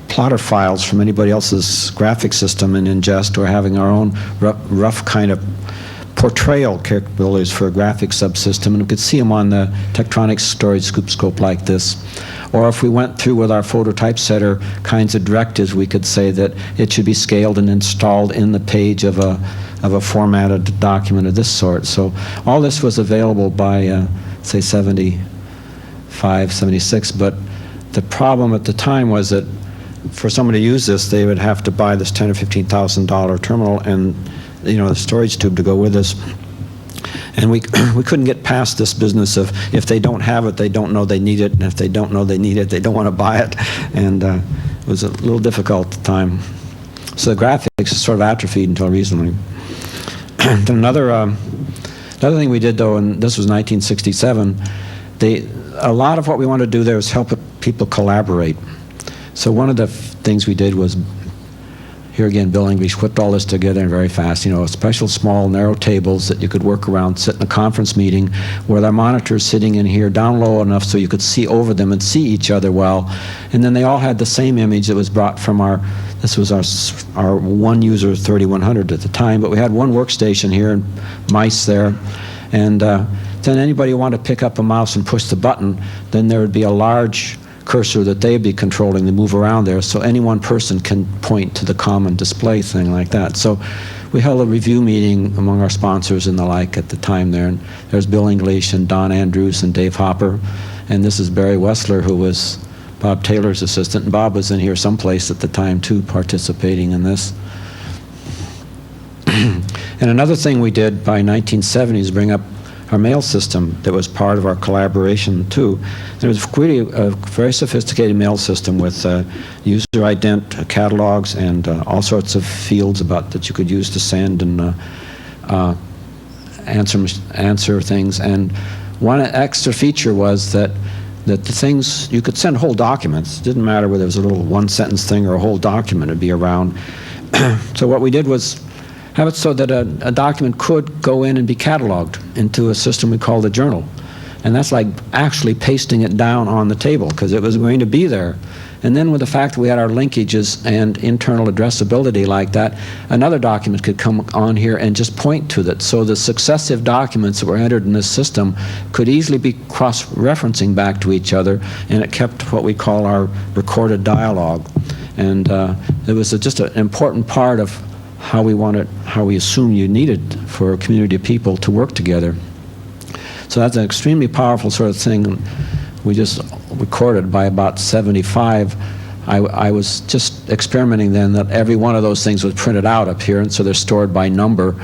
plotter files from anybody else's graphic system and ingest, or having our own rough kind of portrayal capabilities for a graphic subsystem, and we could see them on the Tektronix storage scope like this. Or if we went through with our photo typesetter kinds of directives, we could say that it should be scaled and installed in the page of a formatted document of this sort. So all this was available by, say, 75, 76, but the problem at the time was that for someone to use this, they would have to buy this $10,000 or $15,000 terminal and, you know, the storage tube to go with us. And we couldn't get past this business of, if they don't have it, they don't know they need it, and if they don't know they need it, they don't want to buy it. And it was a little difficult at the time. So the graphics sort of atrophied until recently. Then another thing we did, though, and this was 1967, a lot of what we wanted to do there was help people collaborate. So one of the things we did was, here again, Bill English whipped all this together very fast. You know, special small narrow tables that you could work around, sit in a conference meeting with our monitors sitting in here down low enough so you could see over them and see each other well. And then they all had the same image that was brought from this was our one user 3100 at the time, but we had one workstation here and mice there. And then anybody who wanted to pick up a mouse and push the button, then there would be a large cursor that they'd be controlling to move around there, so any one person can point to the common display thing like that. So we held a review meeting among our sponsors and the like at the time there, and there's Bill English and Don Andrews and Dave Hopper, and this is Barry Wessler, who was Bob Taylor's assistant, and Bob was in here someplace at the time too, participating in this. And another thing we did by 1970 is bring up our mail system that was part of our collaboration too. There was really a very sophisticated mail system with user ident catalogs and all sorts of fields that you could use to send and answer things. And one extra feature was that the things, you could send whole documents. It didn't matter whether it was a little one-sentence thing or a whole document, it'd be around. So what we did was have it so that a document could go in and be cataloged into a system we call the journal. And that's like actually pasting it down on the table, because it was going to be there. And then with the fact that we had our linkages and internal addressability like that, another document could come on here and just point to that. So the successive documents that were entered in this system could easily be cross-referencing back to each other, and it kept what we call our recorded dialogue. And it was just an important part of how we assume you needed for a community of people to work together. So that's an extremely powerful sort of thing. We just recorded by about 75. I was just experimenting then that every one of those things was printed out up here, and so they're stored by number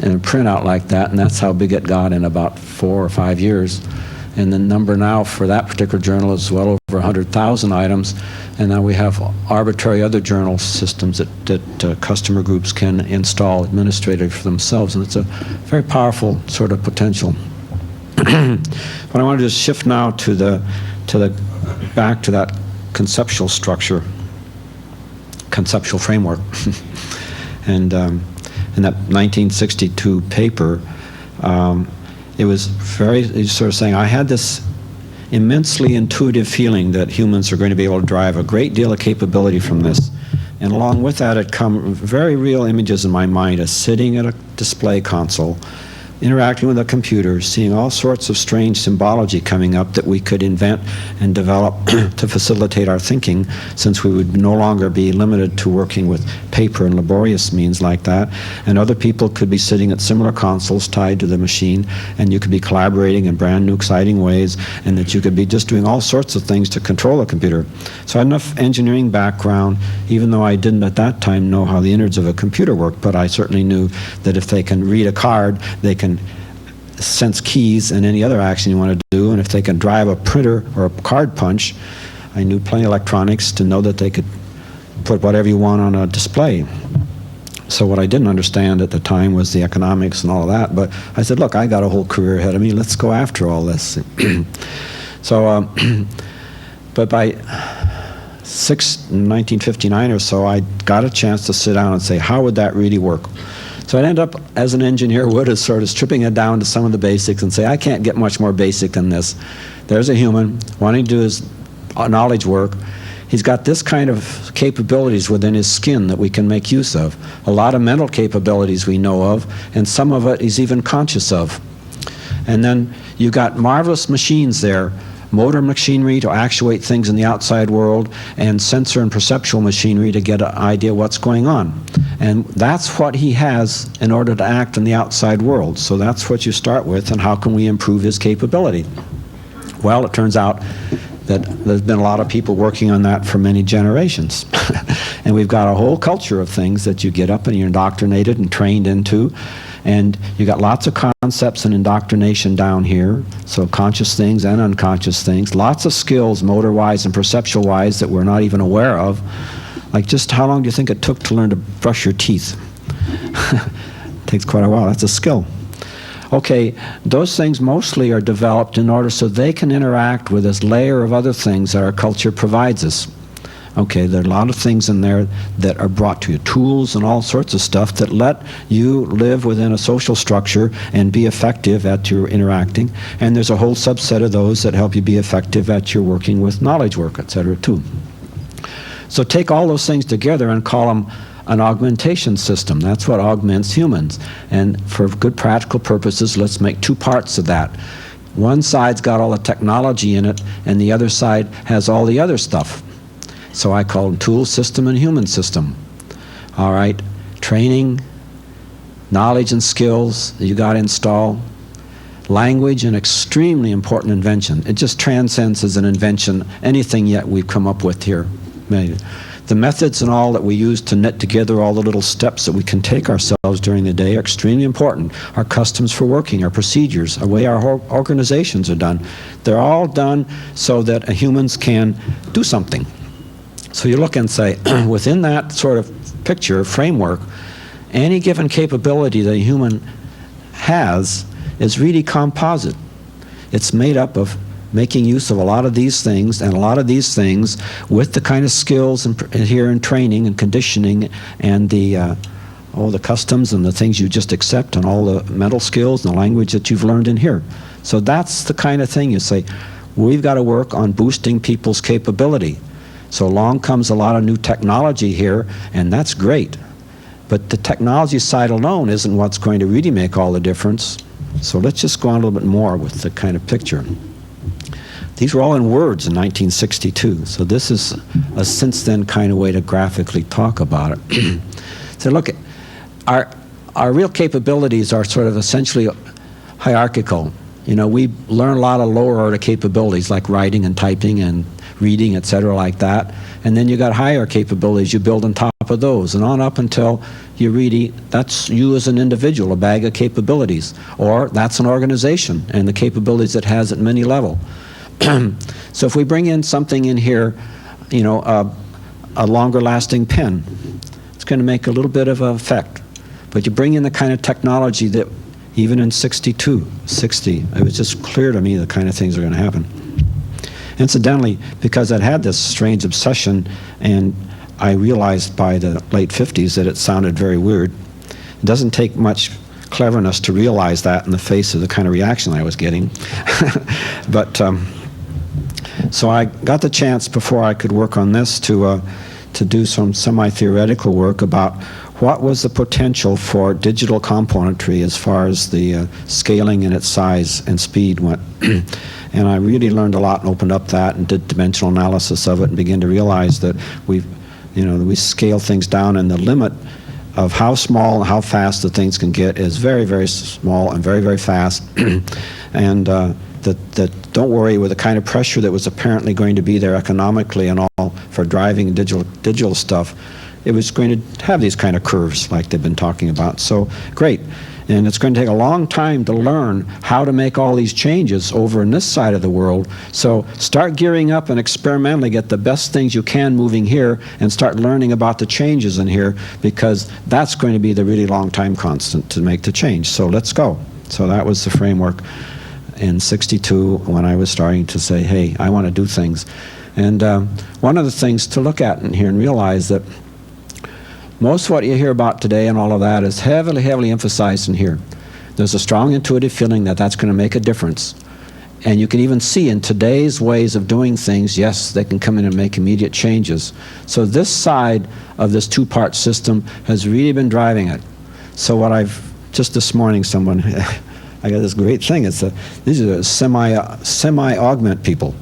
in a printout like that, and that's how big it got in about 4 or 5 years. And the number now for that particular journal is well over 100,000 items, and now we have arbitrary other journal systems that customer groups can install administratively for themselves, and it's a very powerful sort of potential. But I want to just shift now to the back to that conceptual structure, conceptual framework. And in that 1962 paper, it was very sort of saying, I had this immensely intuitive feeling that humans are going to be able to derive a great deal of capability from this. And along with that had come very real images in my mind of sitting at a display console, interacting with a computer, seeing all sorts of strange symbology coming up that we could invent and develop to facilitate our thinking, since we would no longer be limited to working with paper and laborious means like that. And other people could be sitting at similar consoles tied to the machine, and you could be collaborating in brand new exciting ways, and that you could be just doing all sorts of things to control a computer. So I had enough engineering background, even though I didn't at that time know how the innards of a computer worked, but I certainly knew that if they can read a card, they can sense keys and any other action you want to do, and if they can drive a printer or a card punch, I knew plenty of electronics to know that they could put whatever you want on a display. So what I didn't understand at the time was the economics and all of that, but I said, look, I got a whole career ahead of me, let's go after all this. So, but by 1959 or so, I got a chance to sit down and say, how would that really work? So I'd end up, as an engineer would, as sort of stripping it down to some of the basics and say, I can't get much more basic than this. There's a human wanting to do his knowledge work. He's got this kind of capabilities within his skin that we can make use of. A lot of mental capabilities we know of, and some of it he's even conscious of. And then you've got marvelous machines there, motor machinery to actuate things in the outside world, and sensor and perceptual machinery to get an idea what's going on. And that's what he has in order to act in the outside world. So that's what you start with, and how can we improve his capability? Well, it turns out that there's been a lot of people working on that for many generations. And we've got a whole culture of things that you get up and you're indoctrinated and trained into. And you got lots of concepts and indoctrination down here, so conscious things and unconscious things, lots of skills motor-wise and perceptual-wise that we're not even aware of. Like, just how long do you think it took to learn to brush your teeth? Takes quite a while. That's a skill. Okay, those things mostly are developed in order so they can interact with this layer of other things that our culture provides us. Okay, there are a lot of things in there that are brought to you, tools and all sorts of stuff that let you live within a social structure and be effective at your interacting. And there's a whole subset of those that help you be effective at your working with knowledge work, etc. too. So take all those things together and call them an augmentation system. That's what augments humans. And for good practical purposes, let's make two parts of that. One side's got all the technology in it, and the other side has all the other stuff. So I call them tool system and human system. All right, training, knowledge and skills that you got to install. Language, an extremely important invention. It just transcends as an invention anything yet we've come up with here. The methods and all that we use to knit together all the little steps that we can take ourselves during the day are extremely important. Our customs for working, our procedures, the way our organizations are done. They're all done so that humans can do something. So you look and say, within that sort of picture, framework, any given capability that a human has is really composite. It's made up of making use of a lot of these things, and a lot of these things with the kind of skills and here in training and conditioning and the all the customs and the things you just accept and all the mental skills and the language that you've learned in here. So that's the kind of thing you say, we've got to work on boosting people's capability. So along comes a lot of new technology here, and that's great. But the technology side alone isn't what's going to really make all the difference. So let's just go on a little bit more with the kind of picture. These were all in words in 1962, so this is a since then kind of way to graphically talk about it. So look, our real capabilities are sort of essentially hierarchical. You know, we learn a lot of lower order capabilities like writing and typing and reading, etc., like that. And then you got higher capabilities you build on top of those, and on up until you really, that's you as an individual, a bag of capabilities. Or that's an organization and the capabilities it has at many levels. So if we bring in something in here, you know, a longer lasting pen, it's going to make a little bit of an effect. But you bring in the kind of technology that even in 60, it was just clear to me the kind of things are going to happen. Incidentally, because I'd had this strange obsession, and I realized by the late 50s that it sounded very weird. It doesn't take much cleverness to realize that in the face of the kind of reaction I was getting. But so I got the chance before I could work on this to do some semi-theoretical work about what was the potential for digital componentry as far as the scaling and its size and speed went. And I really learned a lot and opened up that and did dimensional analysis of it and began to realize that we scale things down, and the limit of how small and how fast the things can get is very, very small and very, very fast. And that don't worry, with the kind of pressure that was apparently going to be there economically and all for driving digital stuff, it was going to have these kind of curves like they've been talking about. So great. And it's going to take a long time to learn how to make all these changes over in this side of the world. So start gearing up and experimentally get the best things you can moving here and start learning about the changes in here, because that's going to be the really long time constant to make the change. So let's go. So that was the framework in 62 when I was starting to say, hey, I want to do things. And one of the things to look at in here and realize that most of what you hear about today and all of that is heavily, heavily emphasized in here. There's a strong intuitive feeling that that's going to make a difference. And you can even see in today's ways of doing things, yes, they can come in and make immediate changes. So this side of this two-part system has really been driving it. So what just this morning, someone, I got this great thing. These are semi-augment people.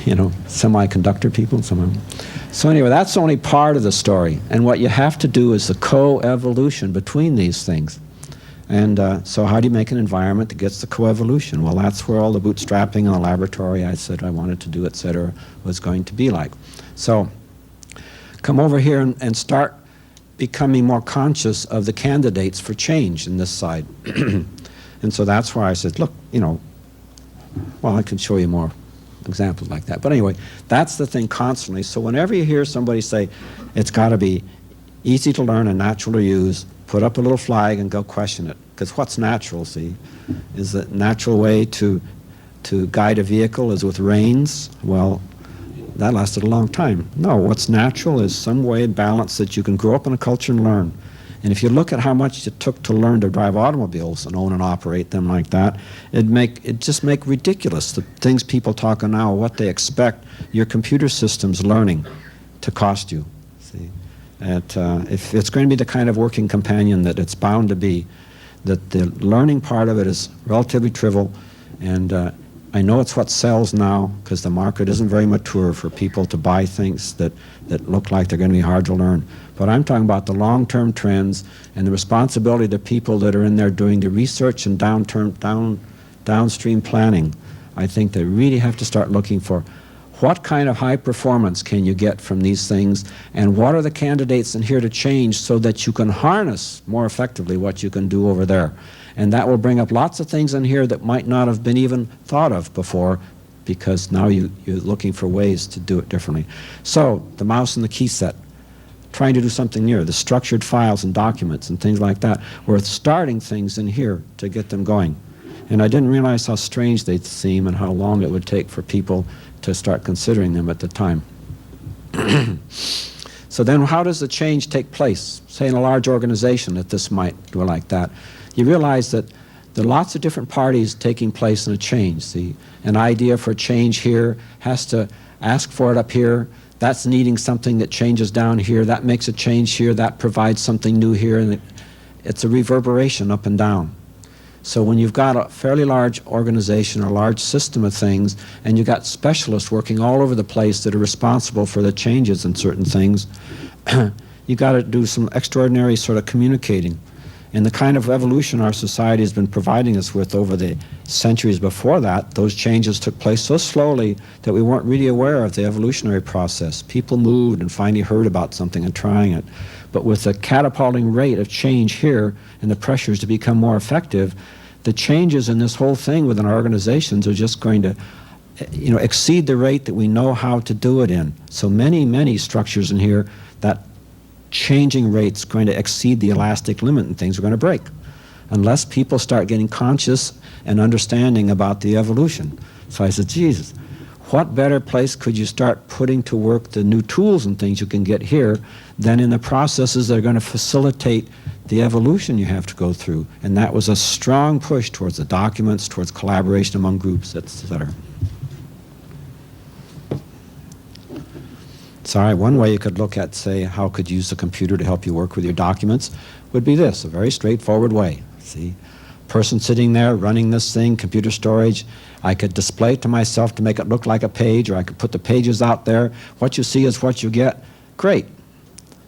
You know, semiconductor people. So anyway, that's only part of the story. And what you have to do is the co-evolution between these things. And so how do you make an environment that gets the co-evolution? Well, that's where all the bootstrapping in the laboratory I said I wanted to do, et cetera, was going to be like. So come over here and start becoming more conscious of the candidates for change in this side. And so that's why I said, look, you know, well, I can show you more examples like that. But anyway, that's the thing constantly. So whenever you hear somebody say, it's got to be easy to learn and natural to use, put up a little flag and go question it. Because what's natural, see, is the natural way to guide a vehicle is with reins. Well, that lasted a long time. No, what's natural is some way of balance that you can grow up in a culture and learn. And if you look at how much it took to learn to drive automobiles and own and operate them like that, it'd just make ridiculous the things people talk now, what they expect your computer systems learning to cost you. See, if it's going to be the kind of working companion that it's bound to be, that the learning part of it is relatively trivial, and I know it's what sells now because the market isn't very mature for people to buy things that look like they're going to be hard to learn. But I'm talking about the long-term trends and the responsibility of the people that are in there doing the research and downstream planning. I think they really have to start looking for what kind of high performance can you get from these things, and what are the candidates in here to change so that you can harness more effectively what you can do over there. And that will bring up lots of things in here that might not have been even thought of before, because now you're looking for ways to do it differently. So the mouse and the key set, trying to do something new, the structured files and documents and things like that. We're starting things in here to get them going. And I didn't realize how strange they'd seem and how long it would take for people to start considering them at the time. So then how does the change take place? Say in a large organization that this might go like that. You realize that there are lots of different parties taking place in a change. See, an idea for a change here has to ask for it up here. That's needing something that changes down here. That makes a change here. That provides something new here. And it's a reverberation up and down. So when you've got a fairly large organization or a large system of things, and you've got specialists working all over the place that are responsible for the changes in certain things, you've got to do some extraordinary sort of communicating. And the kind of evolution our society has been providing us with over the centuries before that, those changes took place so slowly that we weren't really aware of the evolutionary process. People moved and finally heard about something and trying it. But with the catapulting rate of change here and the pressures to become more effective, the changes in this whole thing within our organizations are just going to, exceed the rate that we know how to do it in. So many structures in here, that changing rate's going to exceed the elastic limit and things are going to break unless people start getting conscious and understanding about the evolution. So I said, Jesus, what better place could you start putting to work the new tools and things you can get here than in the processes that are going to facilitate the evolution you have to go through? And that was a strong push towards the documents, towards collaboration among groups, etc. Sorry, one way you could look at, say, how could you use the computer to help you work with your documents would be this, a very straightforward way. See, person sitting there running this thing, computer storage, I could display it to myself to make it look like a page, or I could put the pages out there. What you see is what you get. Great.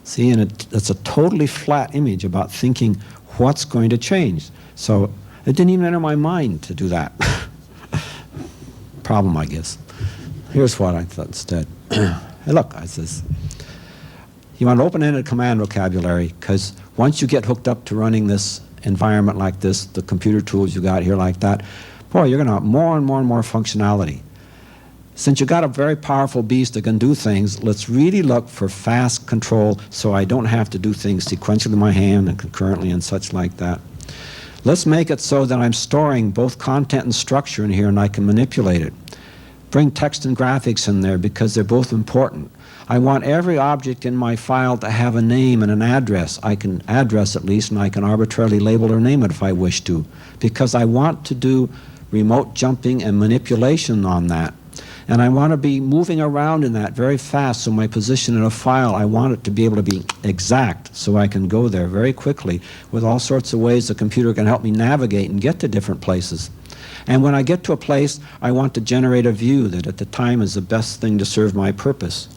See, and it's a totally flat image about thinking what's going to change. So it didn't even enter my mind to do that. Problem, I guess. Here's what I thought instead. Hey, look, I says, you want an open-ended command vocabulary, because once you get hooked up to running this environment like this, the computer tools you got here like that, boy, you're going to have more and more and more functionality. Since you got a very powerful beast that can do things, let's really look for fast control so I don't have to do things sequentially in my hand and concurrently and such like that. Let's make it so that I'm storing both content and structure in here and I can manipulate it. Bring text and graphics in there because they're both important. I want every object in my file to have a name and an address. I can address at least, and I can arbitrarily label or name it if I wish to, because I want to do remote jumping and manipulation on that. And I want to be moving around in that very fast, so my position in a file, I want it to be able to be exact, so I can go there very quickly with all sorts of ways the computer can help me navigate and get to different places. And when I get to a place, I want to generate a view that at the time is the best thing to serve my purpose.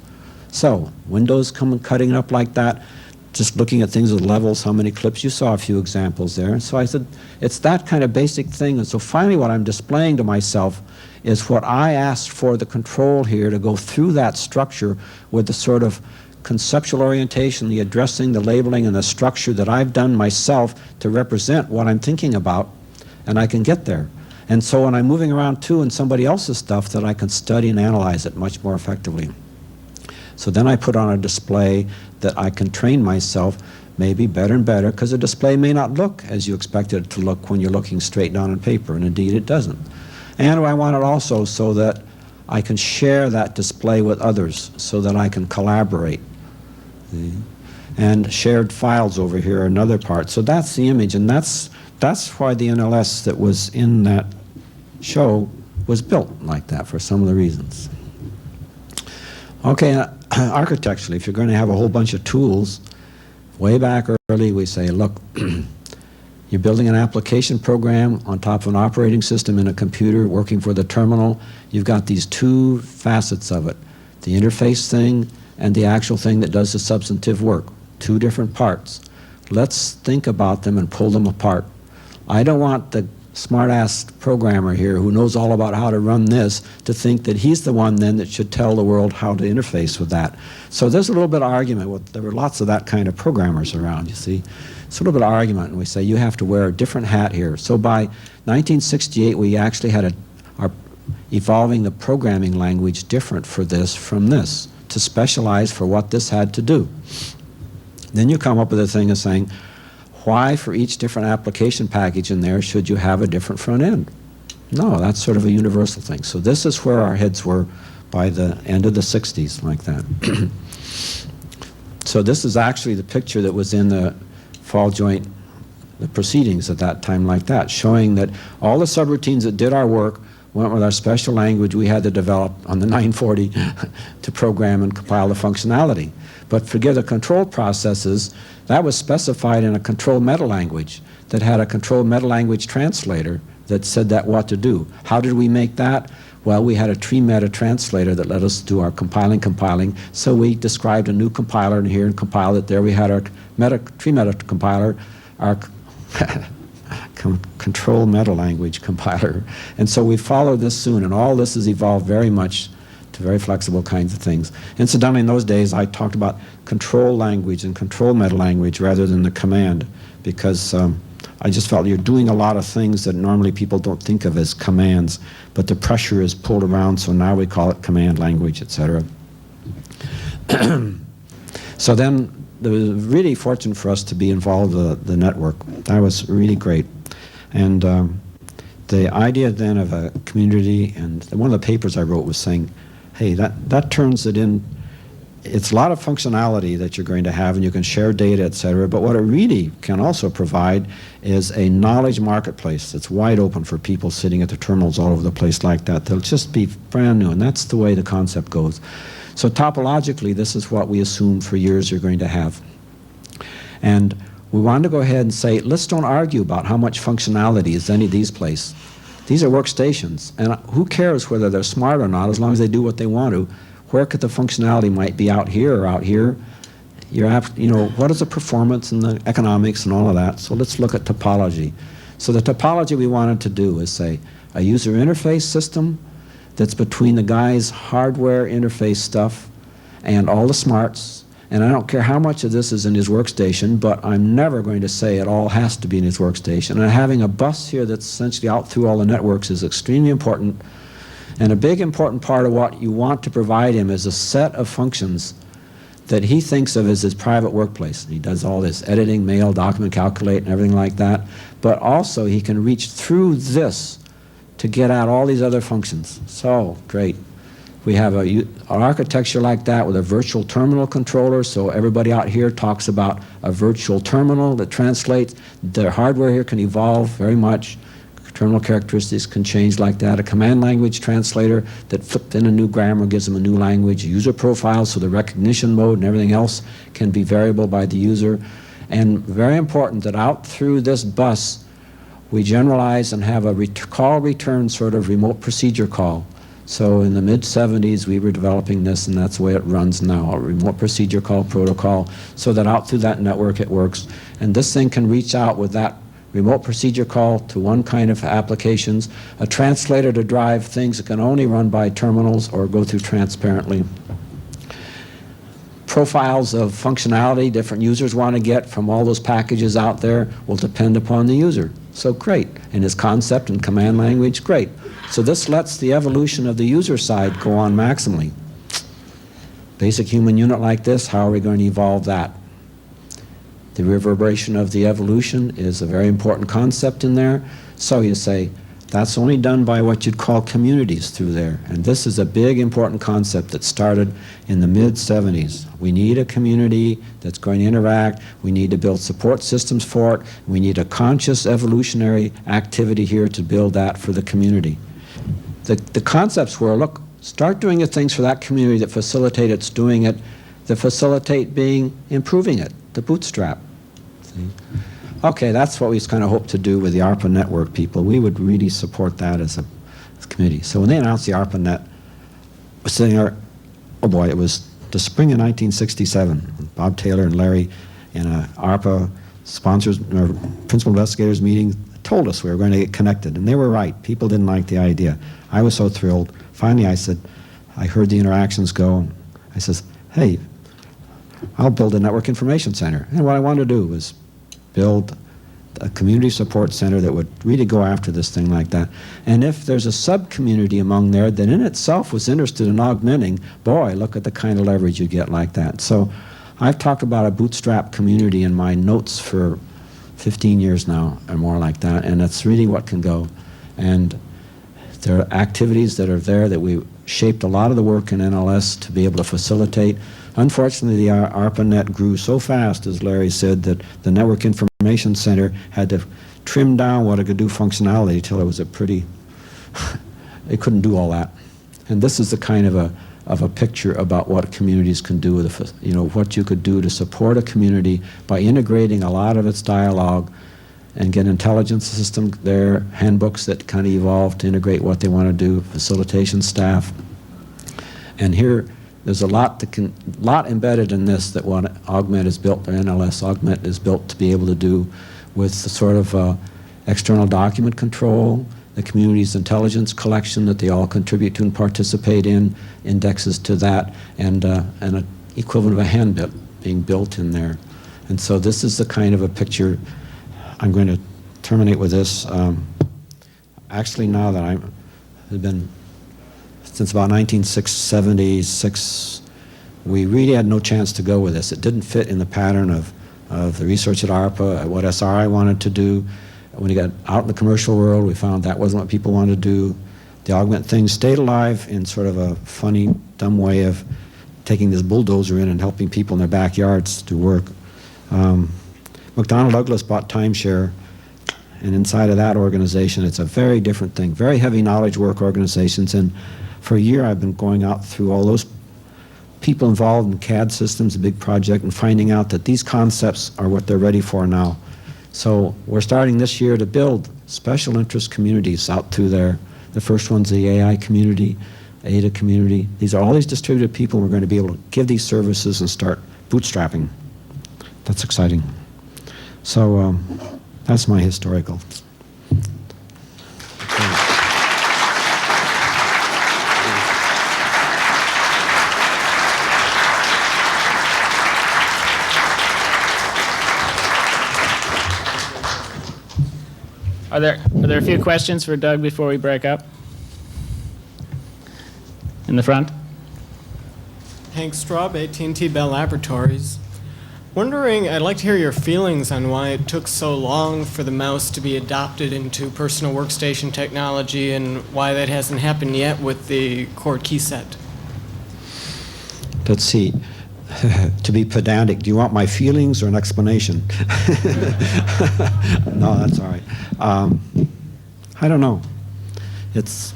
So, Windows cutting up like that, just looking at things with levels, how many clips, you saw a few examples there. And so I said, it's that kind of basic thing. And so finally what I'm displaying to myself is what I asked for the control here to go through that structure with the sort of conceptual orientation, the addressing, the labeling, and the structure that I've done myself to represent what I'm thinking about, and I can get there. And so when I'm moving around too in somebody else's stuff, that I can study and analyze it much more effectively. So then I put on a display that I can train myself maybe better and better, because the display may not look as you expected it to look when you're looking straight down on paper, and indeed it doesn't. And I want it also so that I can share that display with others, so that I can collaborate. See? And shared files over here are another part. So that's the image, and that's why the NLS that was in that show was built like that, for some of the reasons. Okay, architecturally, if you're going to have a whole bunch of tools, way back early we say, look, you're building an application program on top of an operating system in a computer working for the terminal. You've got these two facets of it, the interface thing and the actual thing that does the substantive work, two different parts. Let's think about them and pull them apart. I don't want the smart-ass programmer here who knows all about how to run this to think that he's the one then that should tell the world how to interface with that. So there's a little bit of argument. There were lots of that kind of programmers around, you see. It's a little bit of argument, and we say you have to wear a different hat here. So by 1968, we actually had our evolving the programming language different for this from this, to specialize for what this had to do. Then you come up with a thing of saying, why for each different application package in there should you have a different front end? No, that's sort of a universal thing. So this is where our heads were by the end of the 60s, like that. So this is actually the picture that was in the fall joint, the proceedings at that time like that, showing that all the subroutines that did our work went with our special language we had to develop on the 940 to program and compile the functionality. But forgive the control processes, that was specified in a control meta language that had a control meta language translator that said that what to do. How did we make that? Well, we had a tree meta translator that let us do our compiling. So we described a new compiler in here and compiled it there. We had our tree meta compiler, our control meta language compiler. And so we followed this soon, and all this has evolved very much to very flexible kinds of things. Incidentally, in those days, I talked about control language and control meta language rather than the command, because I just felt you're doing a lot of things that normally people don't think of as commands, but the pressure is pulled around, so now we call it command language, etc. So then, it was really fortunate for us to be involved in the network. That was really great. And the idea then of a community, and one of the papers I wrote was saying, hey, that turns it in. It's a lot of functionality that you're going to have, and you can share data, etc. But what it really can also provide is a knowledge marketplace that's wide open for people sitting at the terminals all over the place like that. They'll just be brand new, and that's the way the concept goes. So topologically, this is what we assume for years you're going to have. And we wanted to go ahead and say, let's don't argue about how much functionality is any of these places. These are workstations, and who cares whether they're smart or not, as long as they do what they want to. Where could the functionality might be out here or out here? What is the performance and the economics and all of that? So let's look at topology. So the topology we wanted to do is say a user interface system that's between the guy's hardware interface stuff and all the smarts. And I don't care how much of this is in his workstation, but I'm never going to say it all has to be in his workstation. And having a bus here that's essentially out through all the networks is extremely important. And a big important part of what you want to provide him is a set of functions that he thinks of as his private workplace. He does all this editing, mail, document, calculate, and everything like that. But also he can reach through this to get at all these other functions. So, great. We have an architecture like that with a virtual terminal controller, so everybody out here talks about a virtual terminal that translates. Their hardware here can evolve very much. Terminal characteristics can change like that. A command language translator that flipped in a new grammar gives them a new language. User profile, so the recognition mode and everything else can be variable by the user. And very important that out through this bus, we generalize and have a call return sort of remote procedure call. So in the mid-70s, we were developing this, and that's the way it runs now, a remote procedure call protocol, so that out through that network it works. And this thing can reach out with that remote procedure call to one kind of applications, a translator to drive things that can only run by terminals or go through transparently. Profiles of functionality different users want to get from all those packages out there will depend upon the user. So great. And his concept and command language, great. So this lets the evolution of the user side go on maximally. Basic human unit like this, how are we going to evolve that? The reverberation of the evolution is a very important concept in there. So you say, that's only done by what you'd call communities through there. And this is a big important concept that started in the mid-70s. We need a community that's going to interact. We need to build support systems for it. We need a conscious evolutionary activity here to build that for the community. The concepts were, look, start doing the things for that community that facilitate its doing it, that facilitate improving it, the bootstrap. See? Okay, that's what we kind of hope to do with the ARPA network people. We would really support that as a committee. So when they announced the ARPANET, I was sitting there, oh boy, it was the spring of 1967. Bob Taylor and Larry in a ARPA sponsors, or principal investigators meeting told us we were going to get connected, and they were right. People didn't like the idea. I was so thrilled. Finally, I said, I heard the interactions go, and I says, hey, I'll build a network information center. And what I wanted to do was build a community support center that would really go after this thing like that. And if there's a sub-community among there that in itself was interested in augmenting, boy, look at the kind of leverage you get like that. So I've talked about a bootstrap community in my notes for 15 years now or more like that, and that's really what can go. And there are activities that are there that we shaped a lot of the work in NLS to be able to facilitate. Unfortunately, the ARPANET grew so fast, as Larry said, that the Network Information Center had to trim down what it could do functionality till it was a pretty, it couldn't do all that. And this is the kind of a picture about what communities can do with, you know, what you could do to support a community by integrating a lot of its dialogue and get intelligence system there, handbooks that kind of evolve to integrate what they want to do, facilitation staff. And here, there's a lot embedded in this that what Augment is built, or NLS Augment is built to be able to do with the sort of external document control, the community's intelligence collection that they all contribute to and participate in, indexes to that, and an equivalent of a handbook being built in there. And so this is the kind of a picture. I'm going to terminate with this. Actually, now that I've been, since about 1976, we really had no chance to go with this. It didn't fit in the pattern of the research at ARPA, what SRI wanted to do. When we got out in the commercial world, we found that wasn't what people wanted to do. The Augment thing stayed alive in sort of a funny, dumb way of taking this bulldozer in and helping people in their backyards do work. McDonnell Douglas bought Timeshare, and inside of that organization, it's a very different thing, very heavy knowledge work organizations. And for a year, I've been going out through all those people involved in CAD systems, a big project, and finding out that these concepts are what they're ready for now. So we're starting this year to build special interest communities out through there. The first one's the AI community, ADA community. These are all these distributed people. We're going to be able to give these services and start bootstrapping. That's exciting. So that's my historical. Are there a few questions for Doug before we break up? In the front. Hank Straub, AT&T Bell Laboratories. Wondering, I'd like to hear your feelings on why it took so long for the mouse to be adopted into personal workstation technology and why that hasn't happened yet with the core key set. Let's see. To be pedantic, do you want my feelings or an explanation? No, that's all right. I don't know. There's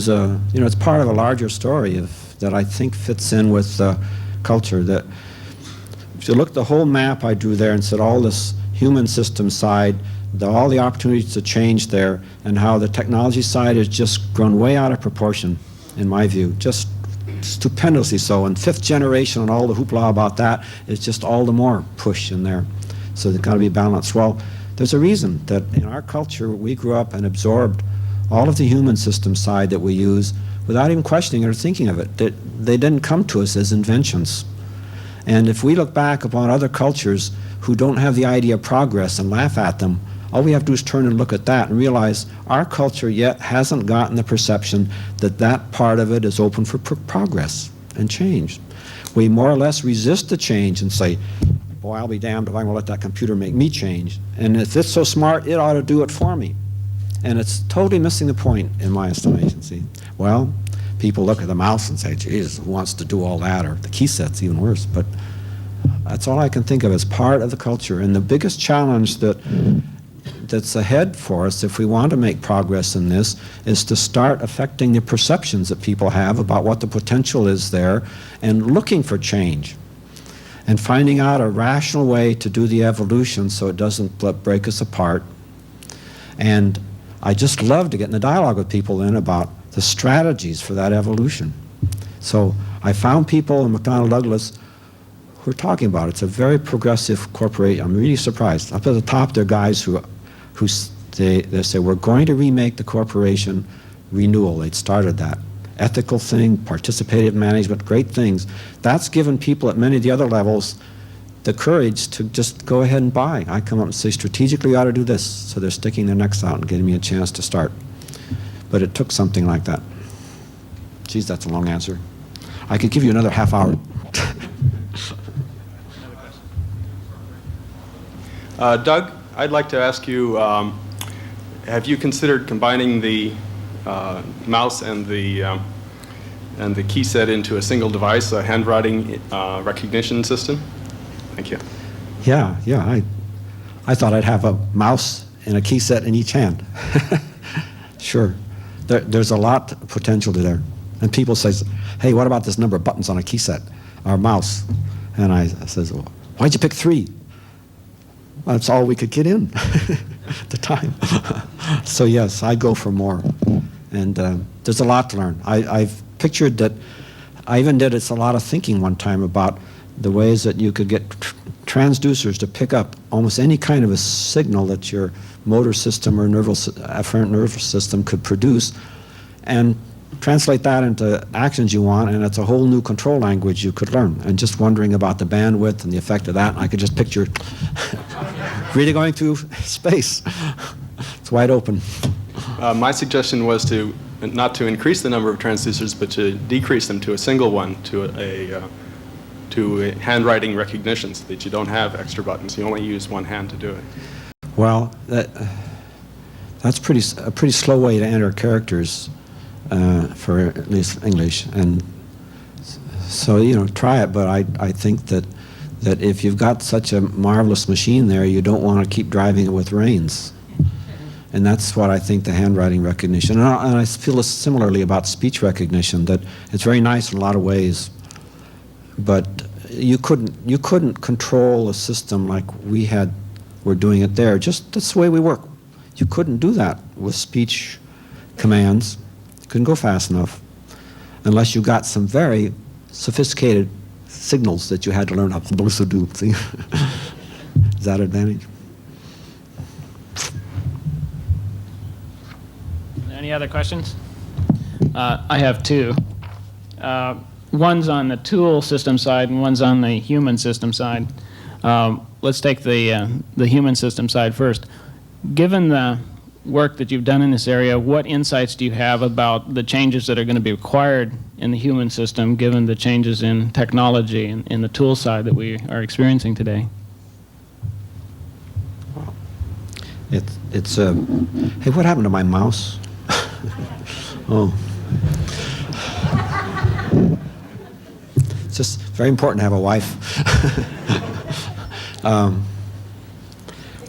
a, you know, it's part of a larger story that I think fits in with culture. That if you look at the whole map I drew there and said all this human system side, all the opportunities to change there, and how the technology side has just grown way out of proportion, in my view, just stupendously so. And fifth generation and all the hoopla about that is just all the more push in there. So they've got to be balanced. Well, there's a reason that in our culture we grew up and absorbed all of the human system side that we use without even questioning or thinking of it. They didn't come to us as inventions. And if we look back upon other cultures who don't have the idea of progress and laugh at them, all we have to do is turn and look at that and realize our culture yet hasn't gotten the perception that that part of it is open for progress and change. We more or less resist the change and say, boy, I'll be damned if I'm going to let that computer make me change. And if it's so smart, it ought to do it for me. And it's totally missing the point in my estimation, see. Well, people look at the mouse and say, Jesus, who wants to do all that? Or the key set's even worse. But that's all I can think of as part of the culture. And the biggest challenge that's ahead for us, if we want to make progress in this, is to start affecting the perceptions that people have about what the potential is there and looking for change and finding out a rational way to do the evolution so it doesn't break us apart. And I just love to get in the dialogue with people then about the strategies for that evolution. So I found people in McDonnell Douglas who are talking about it. It's a very progressive corporation. I'm really surprised. Up at the top, there are guys who they say, we're going to remake the corporation renewal. They'd started that. Ethical thing, participative management, great things. That's given people at many of the other levels the courage to just go ahead and buy. I come up and say, strategically, we ought to do this. So they're sticking their necks out and getting me a chance to start. But it took something like that. Geez, that's a long answer. I could give you another half hour. Doug, I'd like to ask you, have you considered combining the mouse and the and the key set into a single device, a handwriting recognition system? Thank you. Yeah, I thought I'd have a mouse and a key set in each hand. Sure. There's a lot of potential there. And people say, hey, what about this number of buttons on a key set or mouse? And I says, well, why'd you pick 3? Well, that's all we could get in at the time. So yes, I go for more. And there's a lot to learn. I've pictured that, I even did a lot of thinking one time about the ways that you could get transducers to pick up almost any kind of a signal that your motor system or afferent nervous system could produce, and translate that into actions you want, and it's a whole new control language you could learn. And just wondering about the bandwidth and the effect of that, I could just picture really going through space. It's wide open. My suggestion was to not to increase the number of transducers, but to decrease them to a single one, to a handwriting recognition, so that you don't have extra buttons. You only use one hand to do it. Well, that's a pretty slow way to enter characters for at least English, and so try it. But I think that if you've got such a marvelous machine there, you don't want to keep driving it with reins. And that's what I think the handwriting recognition, and I feel similarly about speech recognition, that it's very nice in a lot of ways, but you couldn't control a system like we're doing it there. Just that's the way we work. You couldn't do that with speech commands. You couldn't go fast enough unless you got some very sophisticated signals that you had to learn how to do. See? Is that an advantage? Any other questions? I have 2. One's on the tool system side and one's on the human system side. Let's take the human system side first. Given the work that you've done in this area, what insights do you have about the changes that are going to be required in the human system, given the changes in technology and in the tool side that we are experiencing today? It's hey, what happened to my mouse? Oh. It's just very important to have a wife.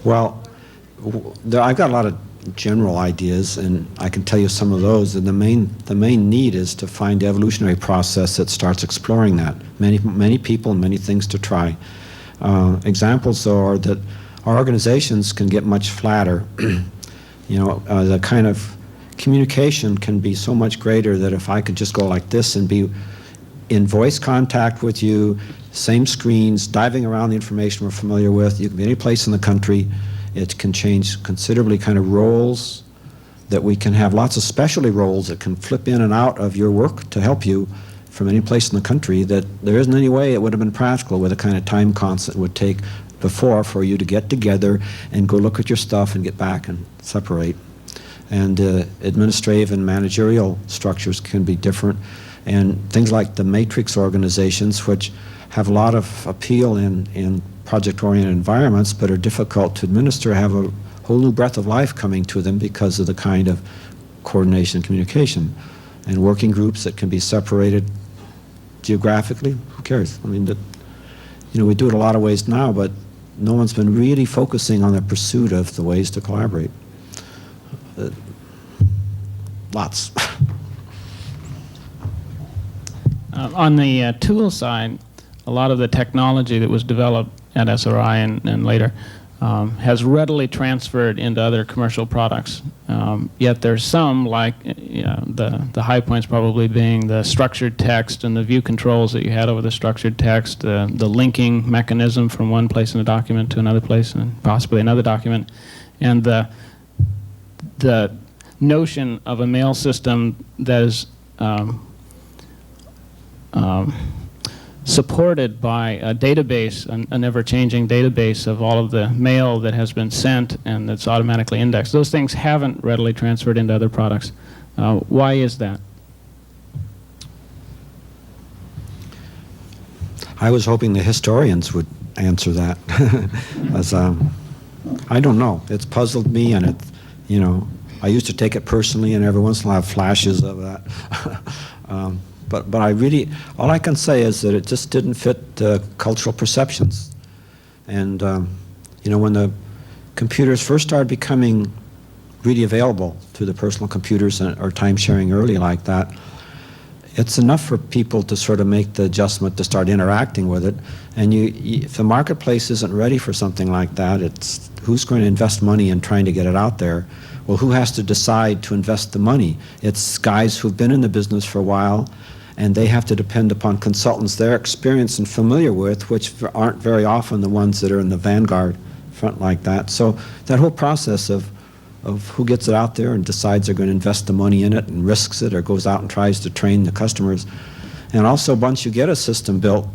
Well, I've got a lot of general ideas, and I can tell you some of those. And the main need is to find the evolutionary process that starts exploring that. Many people and many things to try. Examples are that our organizations can get much flatter. The kind of communication can be so much greater that if I could just go like this and be in voice contact with you, same screens, diving around the information we're familiar with. You can be any place in the country. It can change considerably kind of roles, that we can have lots of specialty roles that can flip in and out of your work to help you from any place in the country, that there isn't any way it would have been practical with the kind of time constant it would take before for you to get together and go look at your stuff and get back and separate. And administrative and managerial structures can be different. And things like the matrix organizations, which have a lot of appeal in project-oriented environments but are difficult to administer, have a whole new breath of life coming to them because of the kind of coordination and communication. And working groups that can be separated geographically, who cares? I mean, we do it a lot of ways now, but no one's been really focusing on the pursuit of the ways to collaborate. Lots. On the tool side, a lot of the technology that was developed at SRI and later has readily transferred into other commercial products. Yet there's some, like the high points probably being the structured text and the view controls that you had over the structured text, the linking mechanism from one place in a document to another place and possibly another document, and the notion of a mail system that is supported by a database, a never-changing database of all of the mail that has been sent and that's automatically indexed. Those things haven't readily transferred into other products. Why is that? I was hoping the historians would answer that. As, I don't know. It's puzzled me, and I used to take it personally, and every once in a while I have flashes of that. But I really, all I can say is that it just didn't fit cultural perceptions. And, when the computers first started becoming really available to the personal computers or time sharing early like that, it's enough for people to sort of make the adjustment to start interacting with it. And if the marketplace isn't ready for something like that, it's who's going to invest money in trying to get it out there? Well, who has to decide to invest the money? It's guys who've been in the business for a while, and they have to depend upon consultants they're experienced and familiar with, which aren't very often the ones that are in the vanguard front like that. So that whole process of who gets it out there and decides they're going to invest the money in it and risks it or goes out and tries to train the customers. And also, once you get a system built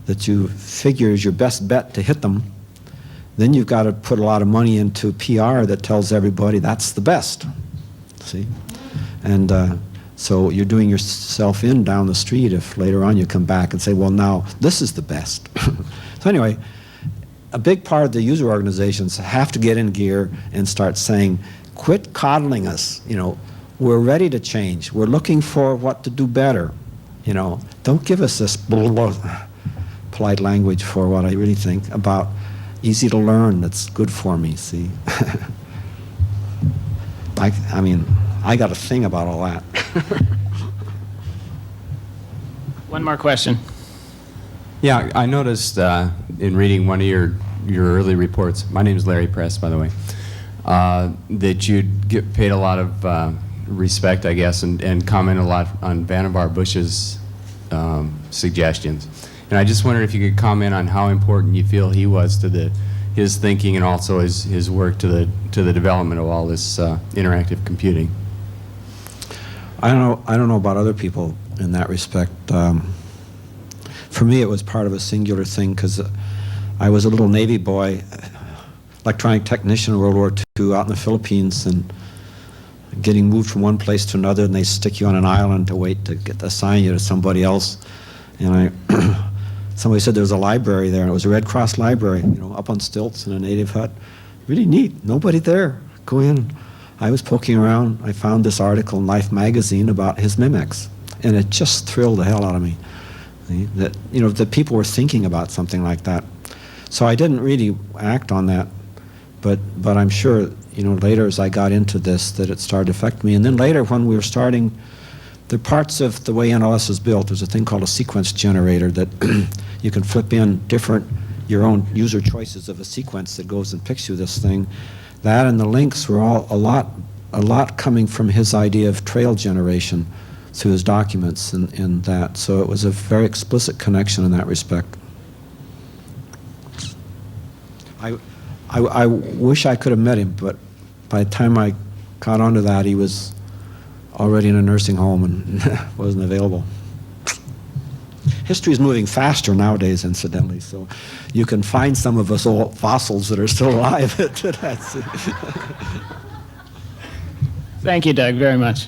that you figure is your best bet to hit them, then you've got to put a lot of money into PR that tells everybody that's the best. See? And so you're doing yourself in down the street if later on you come back and say, well, now this is the best. So anyway, a big part of the user organizations have to get in gear and start saying, quit coddling us. We're ready to change. We're looking for what to do better. Don't give us this polite language for what I really think about easy to learn that's good for me, see. I got a thing about all that. One more question. Yeah, I noticed in reading one of your early reports, my name is Larry Press, by the way, that you get paid a lot of respect, I guess, and comment a lot on Vannevar Bush's suggestions. And I just wondered if you could comment on how important you feel he was to his thinking and also his work to the development of all this interactive computing. I don't know about other people in that respect. For me, it was part of a singular thing because I was a little Navy boy, electronic technician in World War II out in the Philippines, and getting moved from one place to another, and they stick you on an island to wait to assign you to somebody else. And somebody said there was a library there, and it was a Red Cross library, up on stilts in a native hut. Really neat. Nobody there. Go in. I was poking around. I found this article in Life magazine about his mimics, and it just thrilled the hell out of me. That that people were thinking about something like that. So I didn't really act on that, but I'm sure later as I got into this that it started to affect me. And then later when we were starting, the parts of the way NLS is built, there's a thing called a sequence generator that you can flip in your own user choices of a sequence that goes and picks you this thing. That and the links were all a lot coming from his idea of trail generation through his documents and that. So it was a very explicit connection in that respect. I wish I could have met him, but by the time I got onto that, he was already in a nursing home and wasn't available. History is moving faster nowadays, incidentally, so you can find some of us old fossils that are still alive. Thank you, Doug, very much.